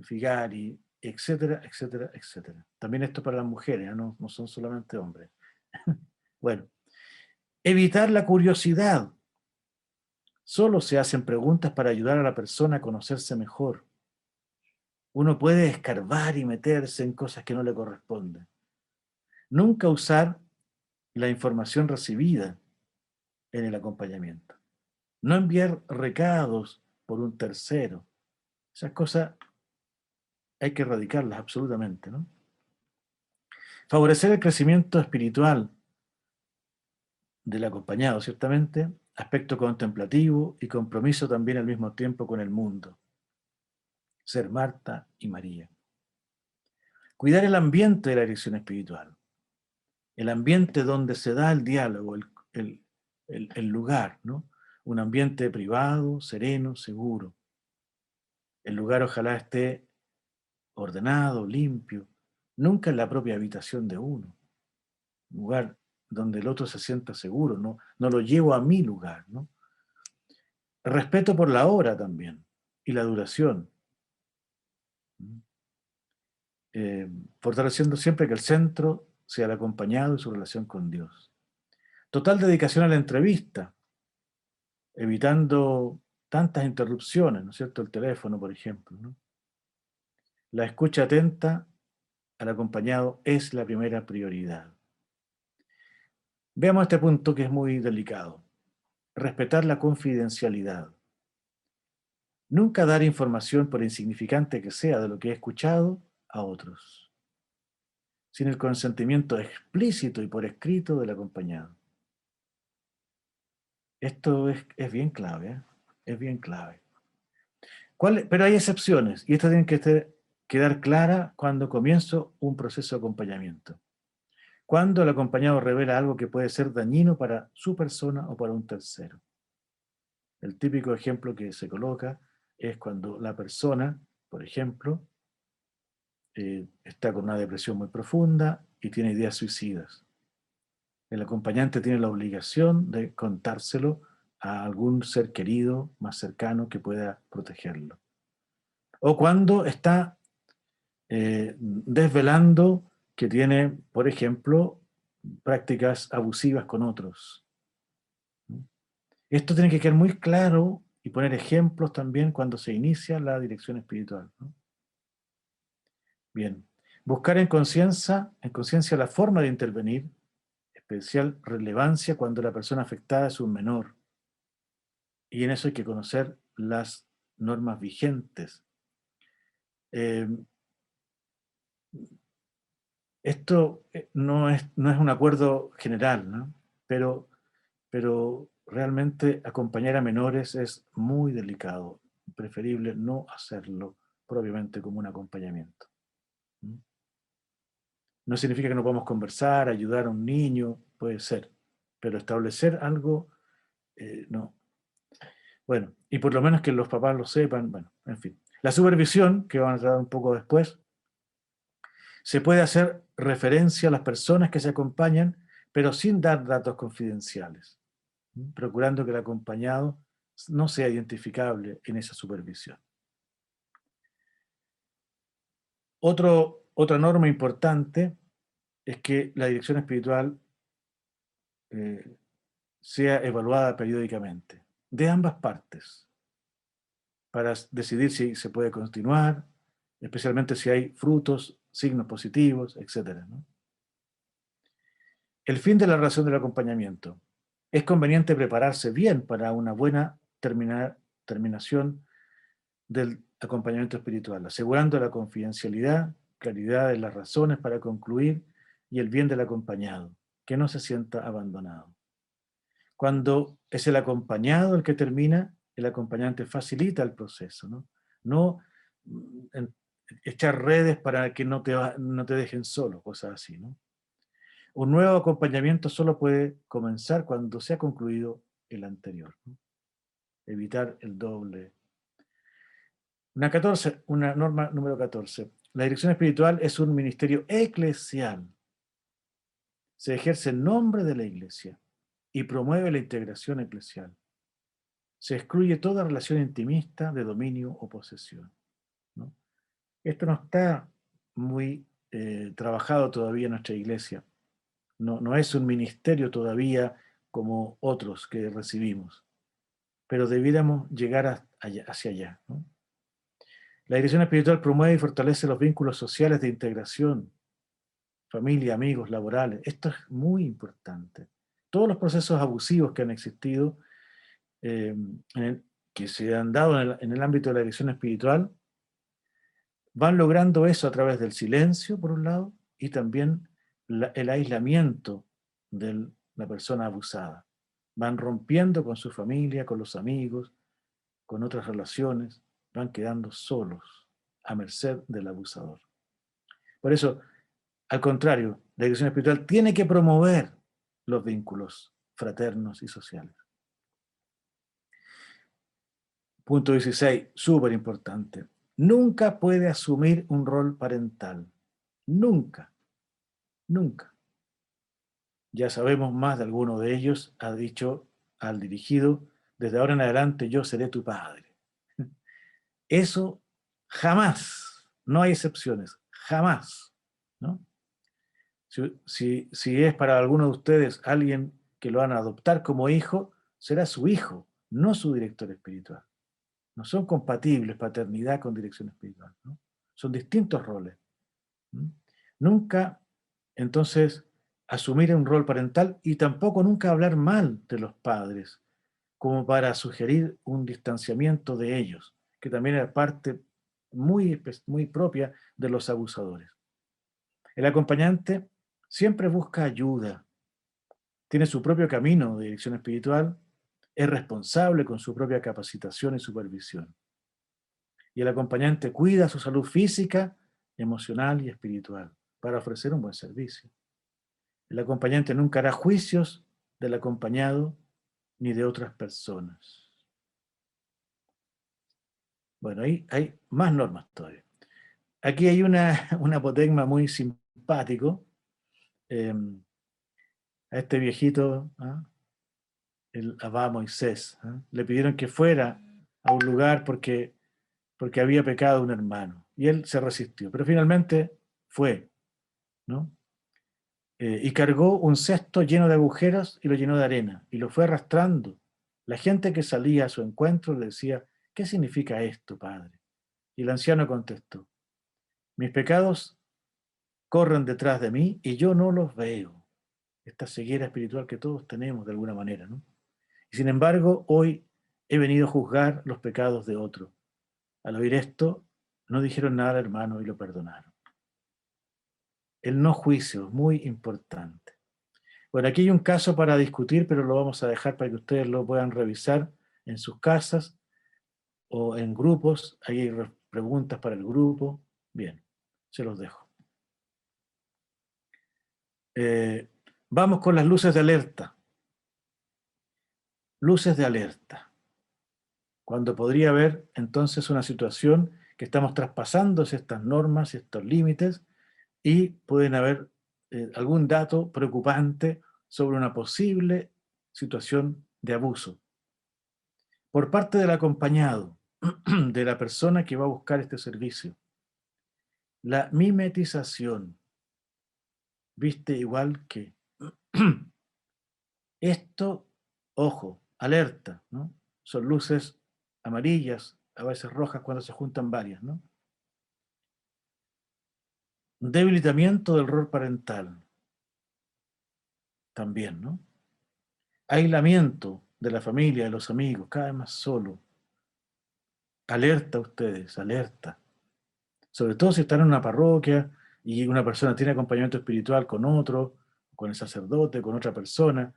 Figari, etcétera, etcétera, etcétera. También esto para las mujeres, ¿no? No son solamente hombres. Bueno, evitar la curiosidad. Solo se hacen preguntas para ayudar a la persona a conocerse mejor. Uno puede escarbar y meterse en cosas que no le corresponden. Nunca usar la información recibida en el acompañamiento. No enviar recados por un tercero. Esas cosas hay que erradicarlas absolutamente, ¿no? Favorecer el crecimiento espiritual del acompañado, ciertamente, aspecto contemplativo y compromiso también al mismo tiempo con el mundo. Ser Marta y María. Cuidar el ambiente de la dirección espiritual. El ambiente donde se da el diálogo, el lugar, ¿no? Un ambiente privado, sereno, seguro. El lugar ojalá esté ordenado, limpio, nunca en la propia habitación de uno. Un lugar donde el otro se sienta seguro, no lo llevo a mi lugar, ¿no? Respeto por la hora también y la duración. Fortaleciendo siempre que el centro sea el acompañado y su relación con Dios. Total dedicación a la entrevista, evitando tantas interrupciones, ¿no es cierto? El teléfono, por ejemplo, ¿no? La escucha atenta al acompañado es la primera prioridad. Veamos este punto que es muy delicado. Respetar la confidencialidad. Nunca dar información, por insignificante que sea, de lo que he escuchado a otros, sin el consentimiento explícito y por escrito del acompañado. Esto es bien clave, ¿eh? Es bien clave. Pero hay excepciones, y esto tiene que quedar clara cuando comienzo un proceso de acompañamiento. Cuando el acompañado revela algo que puede ser dañino para su persona o para un tercero. El típico ejemplo que se coloca es cuando la persona, por ejemplo, está con una depresión muy profunda y tiene ideas suicidas. El acompañante tiene la obligación de contárselo a algún ser querido más cercano que pueda protegerlo. O cuando está desvelando que tiene, por ejemplo, prácticas abusivas con otros. Esto tiene que quedar muy claro y poner ejemplos también cuando se inicia la dirección espiritual, ¿no? Bien, buscar en conciencia la forma de intervenir, especial relevancia cuando la persona afectada es un menor. Y en eso hay que conocer las normas vigentes. Eh, Esto no es un acuerdo general, ¿no? Pero realmente acompañar a menores es muy delicado. Preferible no hacerlo propiamente como un acompañamiento. ¿Mm? No significa que no podamos conversar, ayudar a un niño, puede ser, pero establecer algo, no. Bueno, y por lo menos que los papás lo sepan, bueno, en fin. La supervisión, que vamos a tratar un poco después, se puede hacer referencia a las personas que se acompañan, pero sin dar datos confidenciales, procurando que el acompañado no sea identificable en esa supervisión. Otra norma importante es que la dirección espiritual eh, sea evaluada periódicamente, de ambas partes, para decidir si se puede continuar, especialmente si hay frutos, signos positivos, etc., ¿no? El fin de la relación del acompañamiento. Es conveniente prepararse bien para una buena terminación del acompañamiento espiritual, asegurando la confidencialidad, claridad de las razones para concluir y el bien del acompañado, que no se sienta abandonado. Cuando es el acompañado el que termina, el acompañante facilita el proceso, ¿no? No echar redes para que no te dejen solo, cosas así, ¿no? Un nuevo acompañamiento solo puede comenzar cuando se ha concluido el anterior, ¿no? Evitar el doble. Una norma número 14. La dirección espiritual es un ministerio eclesial. Se ejerce en nombre de la Iglesia y promueve la integración eclesial. Se excluye toda relación intimista de dominio o posesión, ¿no? Esto no está muy trabajado todavía en nuestra Iglesia. No es un ministerio todavía como otros que recibimos, pero debiéramos llegar hacia allá, ¿no? La dirección espiritual promueve y fortalece los vínculos sociales de integración, familia, amigos, laborales. Esto es muy importante. Todos los procesos abusivos que han existido, que se han dado en el ámbito de la dirección espiritual, van logrando eso a través del silencio, por un lado, y también el aislamiento de la persona abusada. Van rompiendo con su familia, con los amigos, con otras relaciones, van quedando solos, a merced del abusador. Por eso, al contrario, la dirección espiritual tiene que promover los vínculos fraternos y sociales. Punto 16, súper importante. Nunca puede asumir un rol parental. Nunca, nunca. Ya sabemos más de alguno de ellos, ha dicho al dirigido, desde ahora en adelante yo seré tu padre. Eso jamás, no hay excepciones, jamás, ¿no? Si es para alguno de ustedes alguien que lo van a adoptar como hijo, será su hijo, no su director espiritual. No son compatibles paternidad con dirección espiritual, ¿no? Son distintos roles. ¿Mm? Nunca, entonces, asumir un rol parental y tampoco nunca hablar mal de los padres, como para sugerir un distanciamiento de ellos, que también era parte muy propia de los abusadores. El acompañante siempre busca ayuda, tiene su propio camino de dirección espiritual, es responsable con su propia capacitación y supervisión. Y el acompañante cuida su salud física, emocional y espiritual para ofrecer un buen servicio. El acompañante nunca hará juicios del acompañado ni de otras personas. Bueno, ahí hay más normas todavía. Aquí hay un apotegma muy simpático. A este viejito, ¿ah? El Abba Moisés, ¿ah? Le pidieron que fuera a un lugar porque había pecado un hermano. Y él se resistió, pero finalmente fue, ¿no? Y cargó un cesto lleno de agujeros y lo llenó de arena y lo fue arrastrando. La gente que salía a su encuentro le decía, ¿qué significa esto, padre? Y el anciano contestó, mis pecados corren detrás de mí y yo no los veo. Esta ceguera espiritual que todos tenemos de alguna manera, ¿no? Y sin embargo, hoy he venido a juzgar los pecados de otro. Al oír esto, no dijeron nada al hermano y lo perdonaron. El no juicio, muy importante. Bueno, aquí hay un caso para discutir, pero lo vamos a dejar para que ustedes lo puedan revisar en sus casas o en grupos. Ahí hay preguntas para el grupo. Bien, se los dejo. Eh, Vamos con las luces de alerta. Luces de alerta. Cuando podría haber entonces una situación que estamos traspasando estas normas y estos límites y pueden haber algún dato preocupante sobre una posible situación de abuso por parte del acompañado, de la persona que va a buscar este servicio. La mimetización, viste igual que esto, ojo, alerta, ¿no? Son luces amarillas, a veces rojas cuando se juntan varias, ¿no? Debilitamiento del rol parental, también, ¿no? Aislamiento de la familia, de los amigos, cada vez más solo. Alerta a ustedes, alerta. Sobre todo si están en una parroquia y una persona tiene acompañamiento espiritual con otro, con el sacerdote, con otra persona.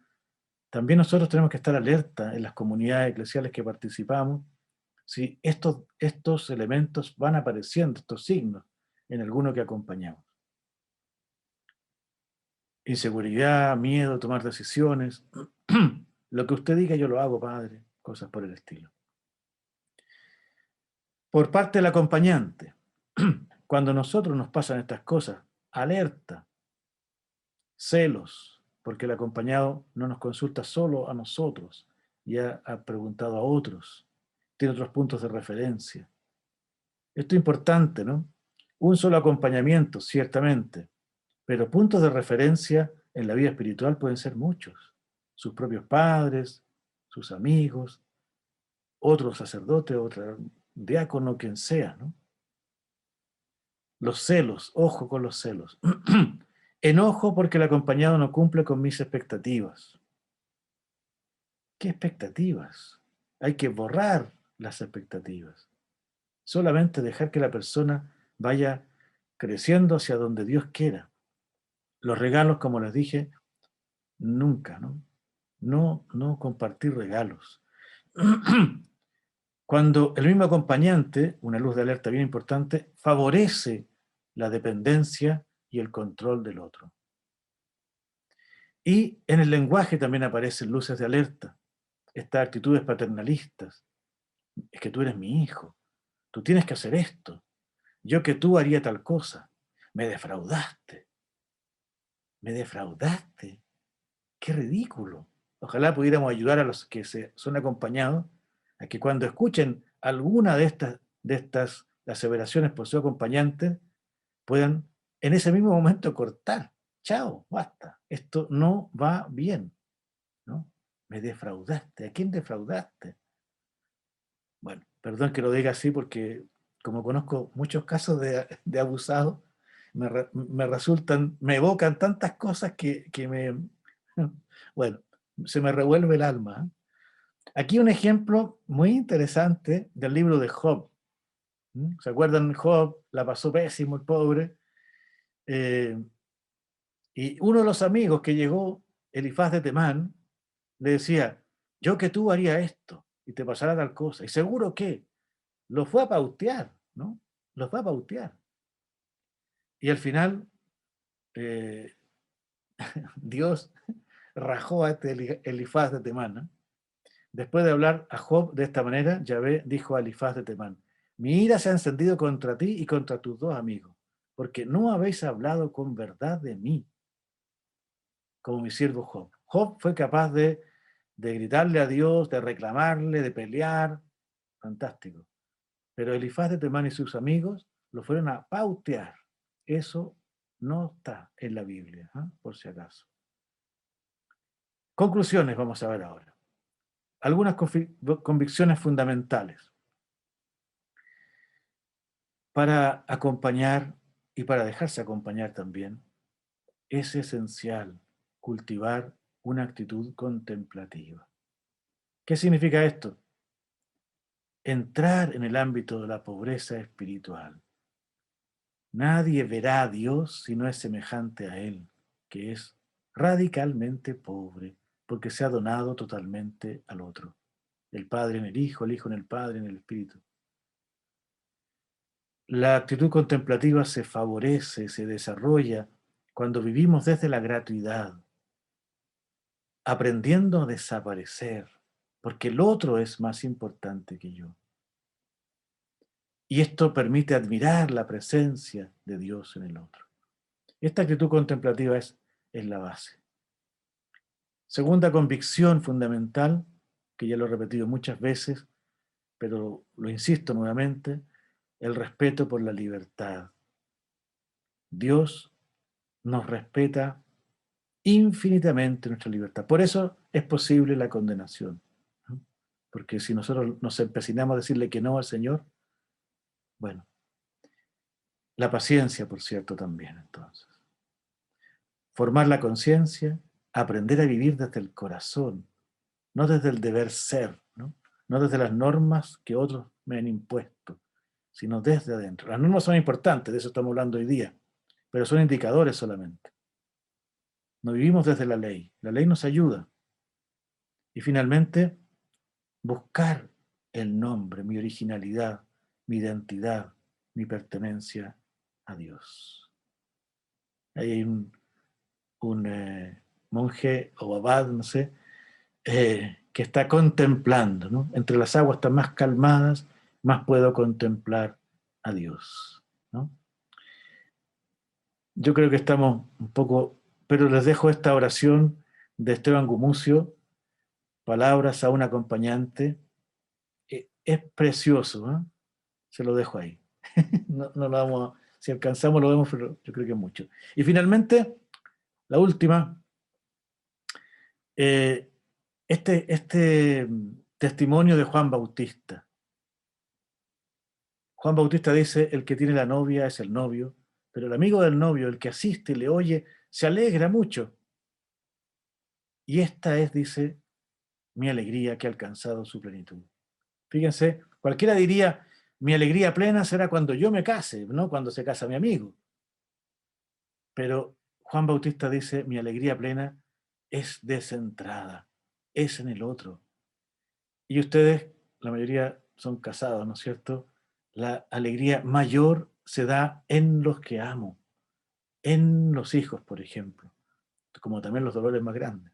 También nosotros tenemos que estar alerta en las comunidades eclesiales que participamos si estos elementos van apareciendo, estos signos, en alguno que acompañamos. Inseguridad, miedo, tomar decisiones, Lo que usted diga yo lo hago, padre, cosas por el estilo. Por parte del acompañante, cuando a nosotros nos pasan estas cosas, alerta, celos, porque el acompañado no nos consulta solo a nosotros, ya ha preguntado a otros, tiene otros puntos de referencia. Esto es importante, ¿no? Un solo acompañamiento, ciertamente, pero puntos de referencia en la vida espiritual pueden ser muchos. Sus propios padres, sus amigos, otro sacerdote, otro diácono, quien sea, ¿no? Los celos, ojo con los celos. Enojo porque el acompañado no cumple con mis expectativas. ¿Qué expectativas? Hay que borrar las expectativas. Solamente dejar que la persona vaya creciendo hacia donde Dios quiera. Los regalos, como les dije, nunca, ¿no? No compartir regalos. Cuando el mismo acompañante, una luz de alerta bien importante, favorece la dependencia y el control del otro. Y en el lenguaje también aparecen luces de alerta, estas actitudes paternalistas. Es que tú eres mi hijo, tú tienes que hacer esto, yo que tú haría tal cosa, me defraudaste, me defraudaste, qué ridículo. Ojalá pudiéramos ayudar a los que son acompañados a que cuando escuchen alguna de estas aseveraciones por su acompañante, puedan en ese mismo momento cortar. Chao, basta. Esto no va bien, ¿no? Me defraudaste. ¿A quién defraudaste? Bueno, perdón que lo diga así porque como conozco muchos casos de abusados, me resultan, me evocan tantas cosas que me, bueno, se me revuelve el alma. ¿Eh? Aquí un ejemplo muy interesante del libro de Job. ¿Mm? ¿Se acuerdan? Job la pasó pésimo, el pobre. Eh, y uno de los amigos que llegó, Elifaz de Temán, le decía, yo que tú haría esto y te pasará tal cosa. Y seguro que lo fue a pautear, ¿no? Lo fue a pautear. Y al final, eh, Dios rajó a este Elifaz de Temán, ¿no? Después de hablar a Job de esta manera, Yahvé dijo a Elifaz de Temán, mi ira se ha encendido contra ti y contra tus dos amigos, porque no habéis hablado con verdad de mí, como mi siervo Job. Job fue capaz de gritarle a Dios, de reclamarle, de pelear, fantástico. Pero Elifaz de Temán y sus amigos lo fueron a pautear. Eso no está en la Biblia, ¿eh? Por si acaso. Conclusiones vamos a ver ahora. Algunas convicciones fundamentales para acompañar y para dejarse acompañar también. Es esencial cultivar una actitud contemplativa. ¿Qué significa esto? Entrar en el ámbito de la pobreza espiritual. Nadie verá a Dios si no es semejante a Él, que es radicalmente pobre, porque se ha donado totalmente al otro. El Padre en el Hijo, el Hijo en el Padre, en el Espíritu. La actitud contemplativa se favorece, se desarrolla cuando vivimos desde la gratuidad, aprendiendo a desaparecer, porque el otro es más importante que yo. Y esto permite admirar la presencia de Dios en el otro. Esta actitud contemplativa es la base. Segunda convicción fundamental, que ya lo he repetido muchas veces, pero lo insisto nuevamente, el respeto por la libertad. Dios nos respeta infinitamente nuestra libertad. Por eso es posible la condenación. ¿No? Porque si nosotros nos empecinamos a decirle que no al Señor, bueno, la paciencia, por cierto, también, entonces. Formar la conciencia, aprender a vivir desde el corazón, no desde el deber ser, ¿no? No desde las normas que otros me han impuesto, sino desde adentro. Las normas son importantes, de eso estamos hablando hoy día, pero son indicadores solamente. No vivimos desde la ley nos ayuda. Y finalmente, buscar el nombre, mi originalidad, mi identidad, mi pertenencia a Dios. Ahí hay un monje o abad, no sé, que está contemplando, ¿no? Entre las aguas están más calmadas, más puedo contemplar a Dios, ¿no? Yo creo que estamos un poco, pero les dejo esta oración de Esteban Gumucio, palabras a un acompañante. Es precioso, ¿eh? Se lo dejo ahí. No, no lo vamos si alcanzamos lo vemos, pero yo creo que es mucho. Y finalmente, la última, eh, este testimonio de Juan Bautista. Juan Bautista dice, el que tiene la novia es el novio, pero el amigo del novio, el que asiste y le oye, se alegra mucho. Y esta es, dice, mi alegría que ha alcanzado su plenitud. Fíjense, cualquiera diría, mi alegría plena será cuando yo me case, no cuando se casa mi amigo. Pero Juan Bautista dice, mi alegría plena es descentrada, es en el otro. Y ustedes, la mayoría son casados, ¿no es cierto? La alegría mayor se da en los que amo, en los hijos, por ejemplo, como también los dolores más grandes.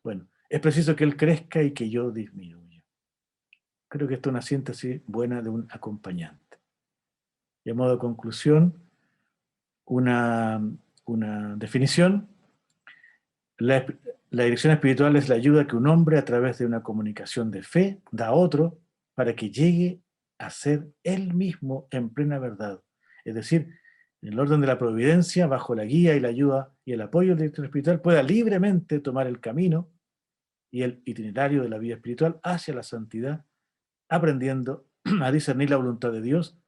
Bueno, es preciso que él crezca y que yo disminuya. Creo que esto es una síntesis buena de un acompañante. Y a modo de conclusión, una, una definición. La, la dirección espiritual es la ayuda que un hombre a través de una comunicación de fe da a otro para que llegue a ser él mismo en plena verdad. Es decir, en el orden de la providencia, bajo la guía y la ayuda y el apoyo del director espiritual, pueda libremente tomar el camino y el itinerario de la vida espiritual hacia la santidad, aprendiendo a discernir la voluntad de Dios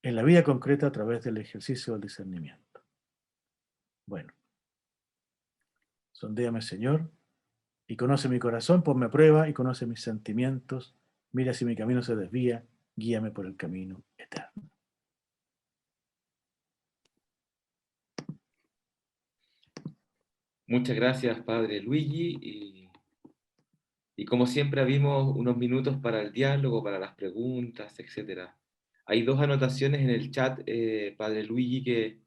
en la vida concreta a través del ejercicio del discernimiento. Bueno, sondéame, Señor, y conoce mi corazón, ponme a prueba y conoce mis sentimientos. Mira si mi camino se desvía, guíame por el camino eterno. Muchas gracias, Padre Luigi. Y como siempre, abrimos unos minutos para el diálogo, para las preguntas, etc. Hay dos anotaciones en el chat, Padre Luigi, que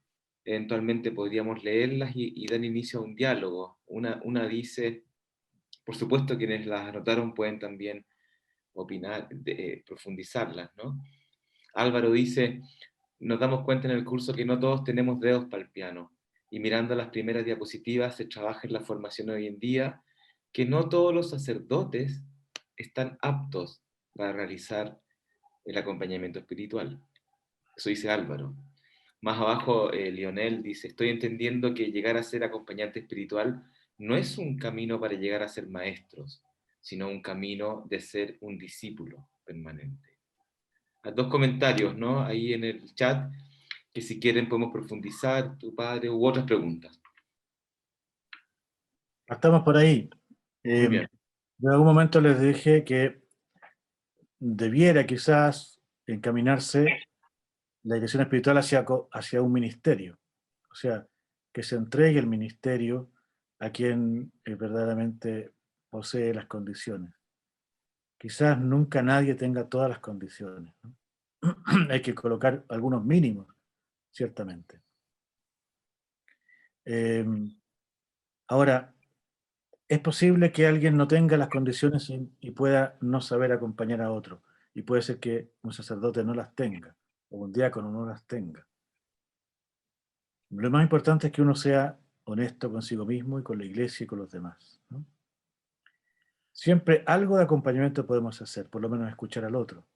eventualmente podríamos leerlas y dar inicio a un diálogo. Una dice, por supuesto, quienes las anotaron pueden también opinar, profundizarlas, ¿no? Álvaro dice, nos damos cuenta en el curso que no todos tenemos dedos para el piano, y mirando las primeras diapositivas se trabaja en la formación hoy en día, que no todos los sacerdotes están aptos para realizar el acompañamiento espiritual. Eso dice Álvaro. Más abajo, Lionel dice, estoy entendiendo que llegar a ser acompañante espiritual no es un camino para llegar a ser maestros, sino un camino de ser un discípulo permanente. Dos comentarios, ¿no? Ahí en el chat, que si quieren podemos profundizar, tu padre, u otras preguntas. Estamos por ahí. Muy bien. En algún momento les dije que debiera quizás encaminarse la dirección espiritual hacia un ministerio. O sea, que se entregue el ministerio a quien verdaderamente posee las condiciones. Quizás nunca nadie tenga todas las condiciones, ¿no? Hay que colocar algunos mínimos, ciertamente. Ahora, es posible que alguien no tenga las condiciones y pueda no saber acompañar a otro. Y puede ser que un sacerdote no las tenga, o un diácono no las tenga. Lo más importante es que uno sea honesto consigo mismo y con la iglesia y con los demás, ¿no? Siempre algo de acompañamiento podemos hacer, por lo menos escuchar al otro.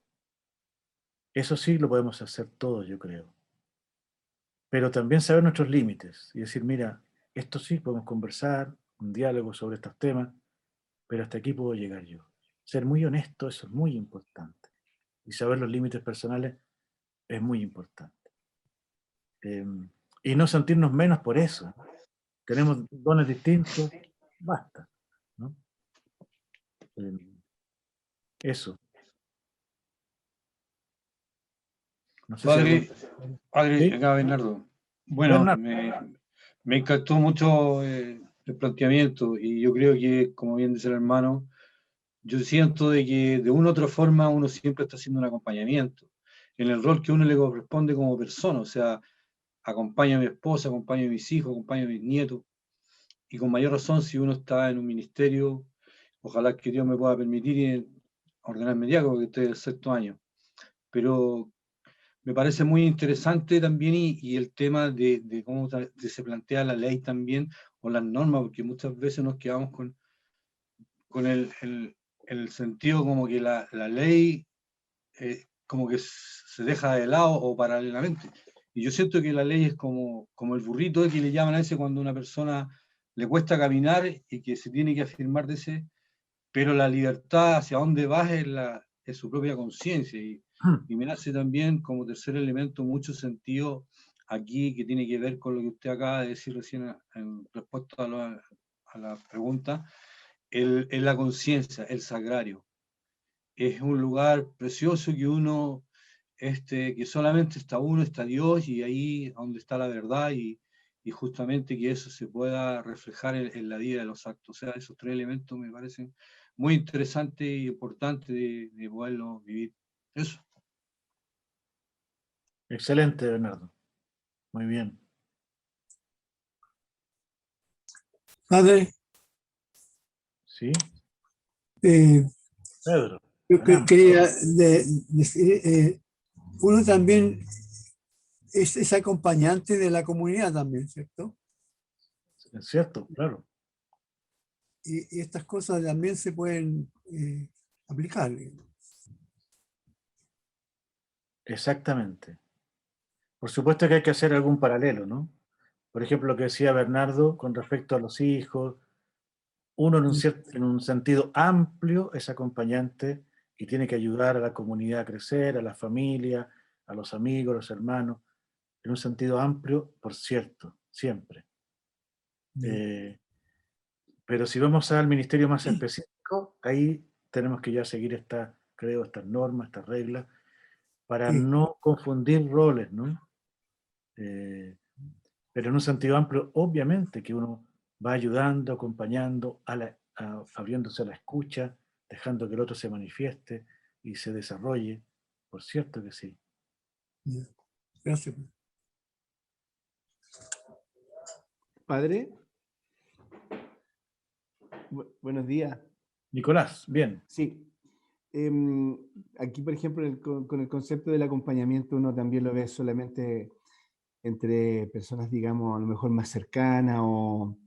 Eso sí lo podemos hacer todos, yo creo. Pero también saber nuestros límites y decir, mira, esto sí podemos conversar, un diálogo sobre estos temas, pero hasta aquí puedo llegar yo. Ser muy honesto, eso es muy importante. Y saber los límites personales es muy importante. Y no sentirnos menos por eso. Tenemos dones distintos, basta, ¿no? Eso. No sé si Padre, algo... padre, ¿Sí? acá Bernardo. Bueno, Bernardo. me encantó mucho el planteamiento y yo creo que, como bien dice el hermano, yo siento de que de una u otra forma uno siempre está haciendo un acompañamiento en el rol que uno le corresponde como persona, o sea, acompaño a mi esposa, acompaño a mis hijos, acompaño a mis nietos, y con mayor razón si uno está en un ministerio Ojalá que Dios me pueda permitir ordenarme diácono, porque estoy en el 6º año. Pero me parece muy interesante también y el tema de cómo se plantea la ley también, o las normas, porque muchas veces nos quedamos con el sentido como que la ley como que se deja de lado o paralelamente. Y yo siento que la ley es como el burrito que le llaman a ese cuando a una persona le cuesta caminar y que se tiene que afirmar de ese, pero la libertad hacia dónde vas es su propia conciencia. Y me hace también como tercer elemento mucho sentido aquí, que tiene que ver con lo que usted acaba de decir recién en respuesta a la pregunta, es la conciencia, el sagrario. Es un lugar precioso que uno, que solamente está uno, está Dios, y ahí donde está la verdad, y justamente que eso se pueda reflejar en la vida de los actos. O sea, esos 3 elementos me parecen muy interesantes y importantes de poderlo vivir. Eso. Excelente, Bernardo. Muy bien. Padre, ¿Sí? eh, Pedro. yo Ganamos. quería decir, uno también es acompañante de la comunidad también, ¿cierto? Es cierto, claro. Y estas cosas también se pueden aplicar. Exactamente. Por supuesto que hay que hacer algún paralelo, ¿no? Por ejemplo, lo que decía Bernardo con respecto a los hijos. Uno en un sentido amplio es acompañante y tiene que ayudar a la comunidad a crecer, a la familia, a los amigos, a los hermanos. En un sentido amplio, por cierto, siempre. Pero si vamos al ministerio más específico, ahí tenemos que ya seguir estas normas, estas reglas, para Sí. no confundir roles, ¿no? Pero en un sentido amplio, obviamente que uno va ayudando, acompañando, abriéndose a la escucha, dejando que el otro se manifieste y se desarrolle. Por cierto que sí. Gracias. Padre, buenos días. Nicolás, bien. Sí. Aquí, por ejemplo, con el concepto del acompañamiento, uno también lo ve solamente entre personas, digamos, a lo mejor más cercanas o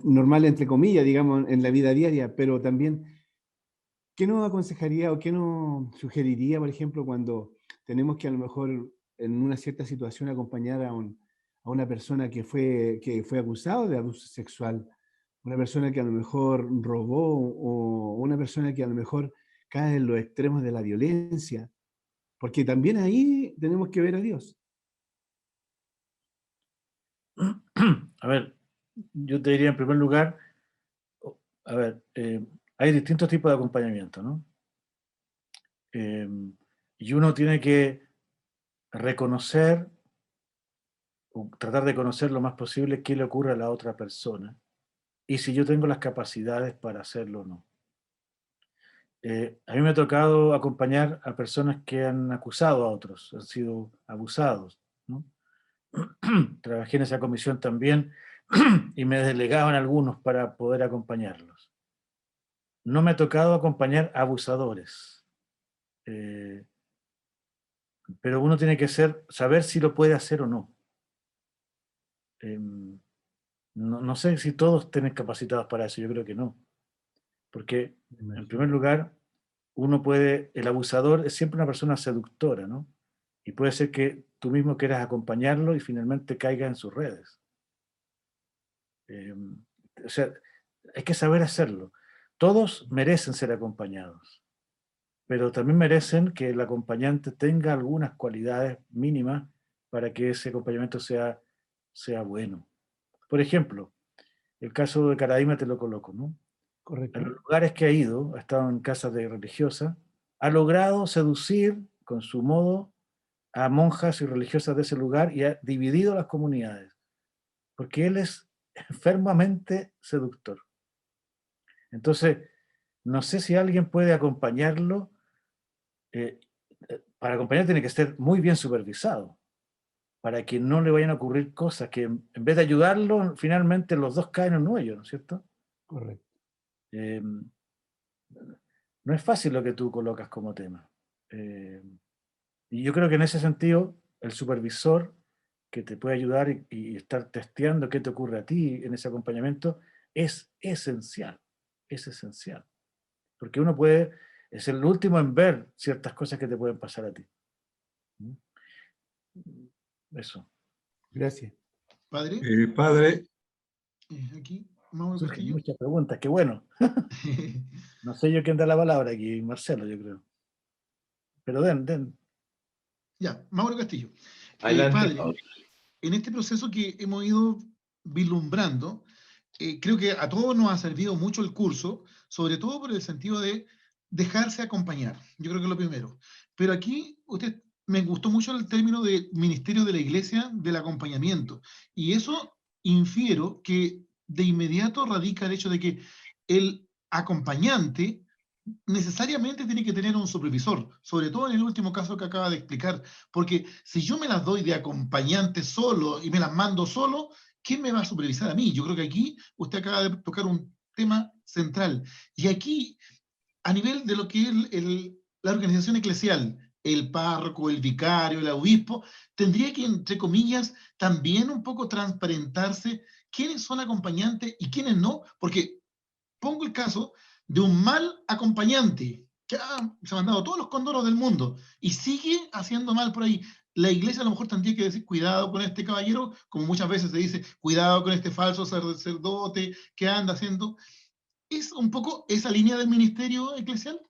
normal, entre comillas, digamos, en la vida diaria, pero también, ¿qué nos aconsejaría o qué nos sugeriría, por ejemplo, cuando tenemos que a lo mejor en una cierta situación acompañar a una persona que fue acusado de abuso sexual? Una persona que a lo mejor robó o una persona que a lo mejor cae en los extremos de la violencia, porque también ahí tenemos que ver a Dios. A ver, yo te diría en primer lugar, a ver, hay distintos tipos de acompañamiento, ¿no? Y uno tiene que reconocer, o tratar de conocer lo más posible qué le ocurre a la otra persona y si yo tengo las capacidades para hacerlo o no. A mí me ha tocado acompañar a personas que han acusado a otros, han sido abusados, ¿no? Trabajé en esa comisión también y me delegaban algunos para poder acompañarlos. No me ha tocado acompañar a abusadores, pero uno tiene que saber si lo puede hacer o no. No sé si todos estén capacitados para eso, yo creo que no. Porque, en primer lugar, el abusador es siempre una persona seductora, ¿no? Y puede ser que tú mismo quieras acompañarlo y finalmente caiga en sus redes. O sea, hay que saber hacerlo. Todos merecen ser acompañados, pero también merecen que el acompañante tenga algunas cualidades mínimas para que ese acompañamiento sea bueno. Por ejemplo, el caso de Caraíma te lo coloco, ¿no? Correcto. En los lugares que ha ido, ha estado en casas de religiosas, ha logrado seducir con su modo a monjas y religiosas de ese lugar y ha dividido las comunidades, porque él es enfermamente seductor. Entonces, no sé si alguien puede acompañarlo. Para acompañar tiene que ser muy bien supervisado, para que no le vayan a ocurrir cosas que en vez de ayudarlo, finalmente los dos caen en un hoyo, ¿no es cierto? Correcto. Eh, no es fácil lo que tú colocas como tema. Y yo creo que en ese sentido, el supervisor que te puede ayudar y estar testeando qué te ocurre a ti en ese acompañamiento es esencial, es esencial. Porque uno puede, es el último en ver ciertas cosas que te pueden pasar a ti. Eso. Gracias. Padre, Padre, aquí, Mauro Surgen Castillo. muchas preguntas, qué bueno. No sé yo quién da la palabra aquí, Marcelo, yo creo. Pero den. Ya, Mauro Castillo. Adelante, Padre, Pablo. en este proceso que hemos ido vislumbrando, creo que a todos nos ha servido mucho el curso, sobre todo por el sentido de dejarse acompañar. Yo creo que es lo primero. Pero aquí me gustó mucho el término de ministerio de la iglesia del acompañamiento. Y eso infiero que de inmediato radica el hecho de que el acompañante necesariamente tiene que tener un supervisor, sobre todo en el último caso que acaba de explicar, porque si yo me las doy de acompañante solo y me las mando solo, ¿quién me va a supervisar a mí? Yo creo que aquí usted acaba de tocar un tema central. Y aquí, a nivel de lo que es la organización eclesial, el párroco, el vicario, el obispo, tendría que, entre comillas, también un poco transparentarse quiénes son acompañantes y quiénes no, porque pongo el caso de un mal acompañante que se ha mandado todos los condoros del mundo y sigue haciendo mal por ahí. La iglesia a lo mejor tendría que decir, cuidado con este caballero, como muchas veces se dice, cuidado con este falso sacerdote que anda haciendo. ¿Es un poco esa línea del ministerio eclesial?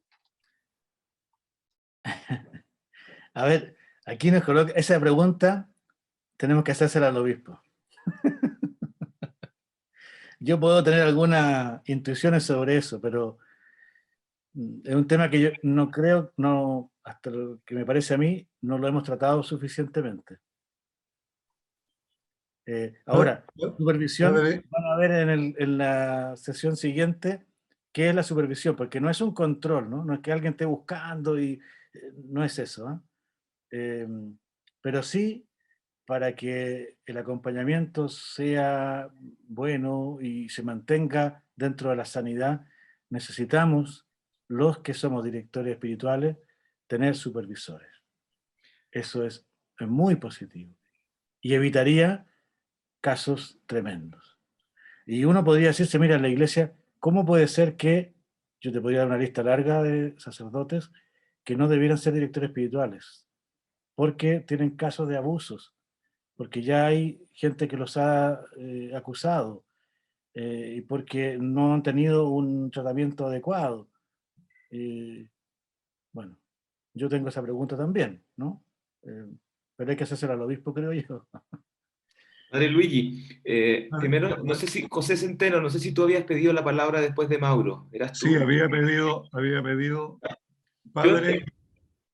A ver, aquí nos coloca esa pregunta, tenemos que hacérsela al obispo. Yo puedo tener algunas intuiciones sobre eso, pero es un tema que yo no creo, no, hasta lo que me parece a mí, no lo hemos tratado suficientemente. Ahora, supervisión, Padre, van a ver en la sesión siguiente qué es la supervisión, porque no es un control, ¿no? No es que alguien esté buscando y no es eso, ¿eh? Pero sí, para que el acompañamiento sea bueno y se mantenga dentro de la sanidad, necesitamos, los que somos directores espirituales, tener supervisores. Eso es muy positivo y evitaría casos tremendos. Y uno podría decirse, mira, en la iglesia, ¿cómo puede ser que, yo te podría dar una lista larga de sacerdotes que no debieran ser directores espirituales? Porque tienen casos de abusos, porque ya hay gente que los ha acusado, y porque no han tenido un tratamiento adecuado. Bueno, yo tengo esa pregunta también, ¿no? Pero hay que hacérsela al obispo, creo yo. Padre Luigi, primero, no sé si, José Centeno, no sé si tú habías pedido la palabra después de Mauro. ¿Eras tú? sí, había pedido, Yo, Padre,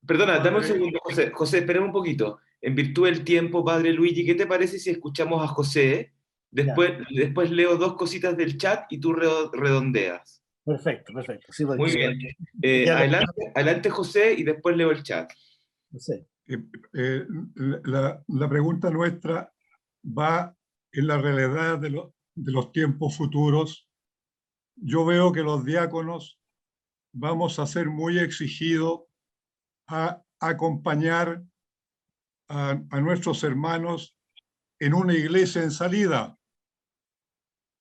perdona, dame un Padre, segundo, José. José, espérame un poquito. En virtud del tiempo, Padre Luigi, ¿qué te parece si escuchamos a José? Ya, Después leo dos cositas del chat y tú redondeas. perfecto. Sí, porque Muy si no, bien. me queda Adelante, José, y después leo el chat. no sé. la pregunta nuestra va en la realidad de los tiempos futuros. Yo veo que los diáconos vamos a ser muy exigidos a acompañar a nuestros hermanos en una iglesia en salida.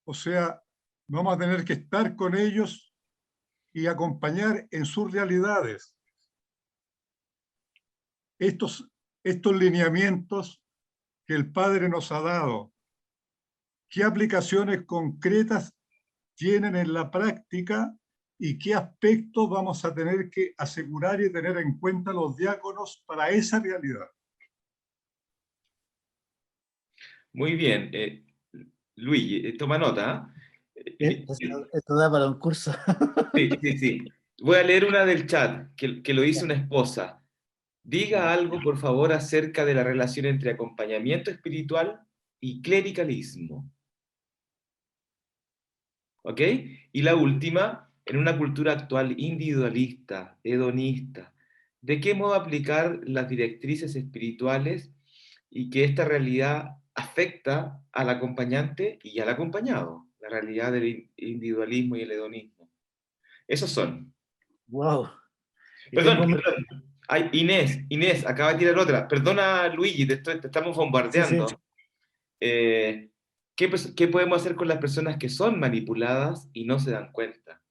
O sea, vamos a tener que estar con ellos y acompañar en sus realidades. Estos lineamientos que el Padre nos ha dado, ¿qué aplicaciones concretas tienen en la práctica y qué aspectos vamos a tener que asegurar y tener en cuenta los diáconos para esa realidad? Muy bien. Luigi, toma nota. Esto da para un curso. Sí. Voy a leer una del chat que lo hizo una esposa. Diga algo, por favor, acerca de la relación entre acompañamiento espiritual y clericalismo. ¿Ok? Y la última, en una cultura actual individualista, hedonista, ¿de qué modo aplicar las directrices espirituales y que esta realidad afecta al acompañante y al acompañado? La realidad del individualismo y el hedonismo. Esos son. Wow. Y Perdón, tengo perdón. Ay, Inés, acaba de tirar otra. Perdona, Luigi, te estamos sí, sí. bombardeando. ¿Qué podemos hacer con las personas que son manipuladas y no se dan cuenta?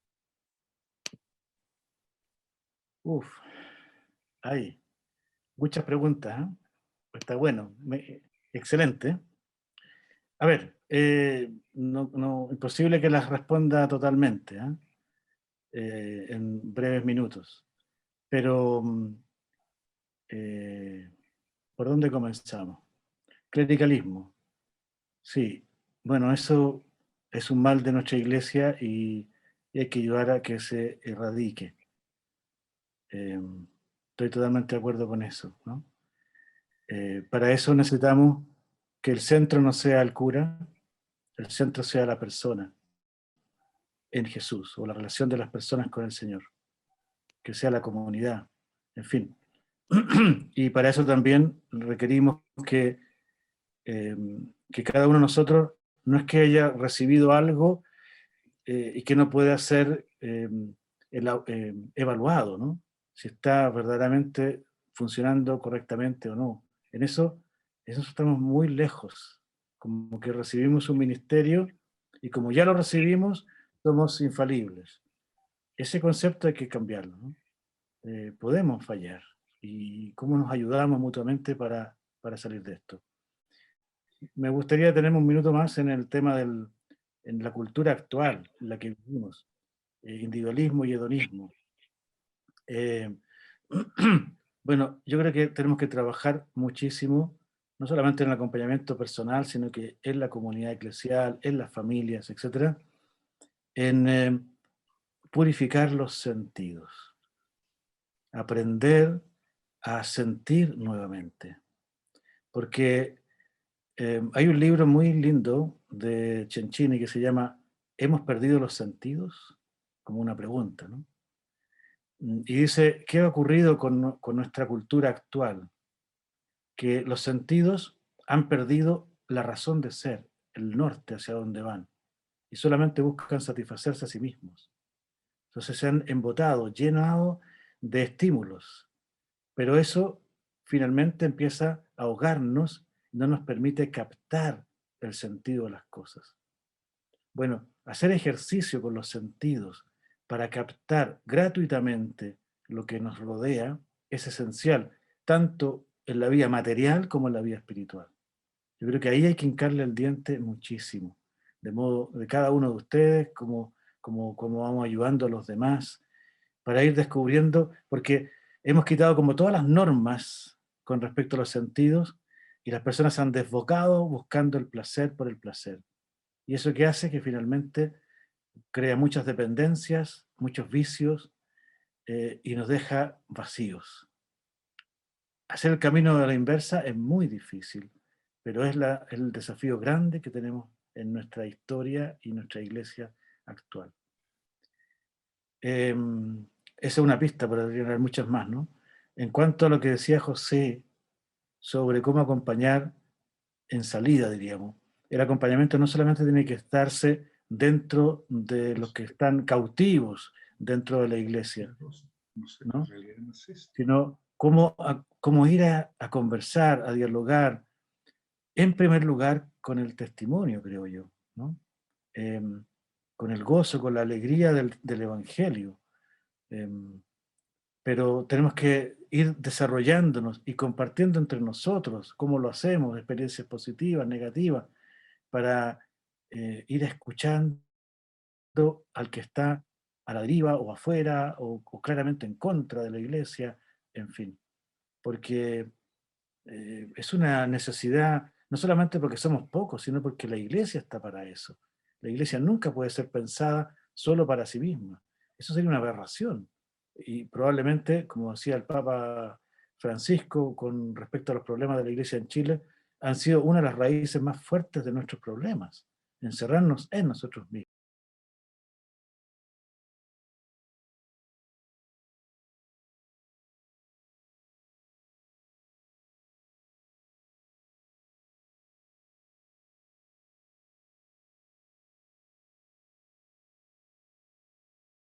Uf, hay muchas preguntas, ¿eh? Está bueno, excelente. A ver, imposible que las responda totalmente, ¿eh? En breves minutos. Pero, ¿por dónde comenzamos? Clericalismo. Sí, bueno, eso es un mal de nuestra iglesia y hay que ayudar a que se erradique. Estoy totalmente de acuerdo con eso, ¿no? Para eso necesitamos que el centro no sea el cura, el centro sea la persona en Jesús, o la relación de las personas con el Señor, que sea la comunidad, en fin. Y para eso también requerimos eh, que cada uno de nosotros no es que haya recibido algo y que no pueda ser evaluado, ¿no? Si está verdaderamente funcionando correctamente o no. En eso estamos muy lejos, como que recibimos un ministerio y como ya lo recibimos, somos infalibles. Ese concepto hay que cambiarlo, ¿no? Podemos fallar y cómo nos ayudamos mutuamente para salir de esto. Me gustaría tener un minuto más en el tema en la cultura actual en la que vivimos, individualismo y hedonismo. Bueno, yo creo que tenemos que trabajar muchísimo, no solamente en el acompañamiento personal, sino que en la comunidad eclesial, en las familias, etcétera, en purificar los sentidos, aprender a sentir nuevamente. Porque hay un libro muy lindo de Cencini que se llama ¿Hemos perdido los sentidos? Como una pregunta, ¿no? Y dice, ¿qué ha ocurrido con nuestra cultura actual? Que los sentidos han perdido la razón de ser, el norte hacia donde van, y solamente buscan satisfacerse a sí mismos. Entonces se han embotado, llenado de estímulos, pero eso finalmente empieza a ahogarnos y no nos permite captar el sentido de las cosas. Bueno, hacer ejercicio con los sentidos para captar gratuitamente lo que nos rodea es esencial, tanto en la vida material como en la vida espiritual. Yo creo que ahí hay que hincarle el diente muchísimo, de modo de cada uno de ustedes, como vamos ayudando a los demás, para ir descubriendo, porque hemos quitado como todas las normas con respecto a los sentidos y las personas se han desbocado buscando el placer por el placer. Y eso que hace que finalmente crea muchas dependencias, muchos vicios y nos deja vacíos. Hacer el camino de la inversa es muy difícil, pero es el desafío grande que tenemos en nuestra historia y nuestra iglesia actual. Esa es una pista, pero deberían haber muchas más, ¿no? En cuanto a lo que decía José sobre cómo acompañar en salida, diríamos, el acompañamiento no solamente tiene que estarse dentro de los que están cautivos dentro de la iglesia, ¿no? Sino cómo ir a conversar, a dialogar, en primer lugar con el testimonio, creo yo, ¿no? Con el gozo, con la alegría del Evangelio. Pero tenemos que ir desarrollándonos y compartiendo entre nosotros cómo lo hacemos, experiencias positivas, negativas, para ir escuchando al que está a la deriva o afuera o claramente en contra de la iglesia, en fin, porque es una necesidad, no solamente porque somos pocos, sino porque la iglesia está para eso. La iglesia nunca puede ser pensada solo para sí misma. Eso sería una aberración. Y probablemente, como decía el Papa Francisco con respecto a los problemas de la iglesia en Chile, han sido una de las raíces más fuertes de nuestros problemas, encerrarnos en nosotros mismos.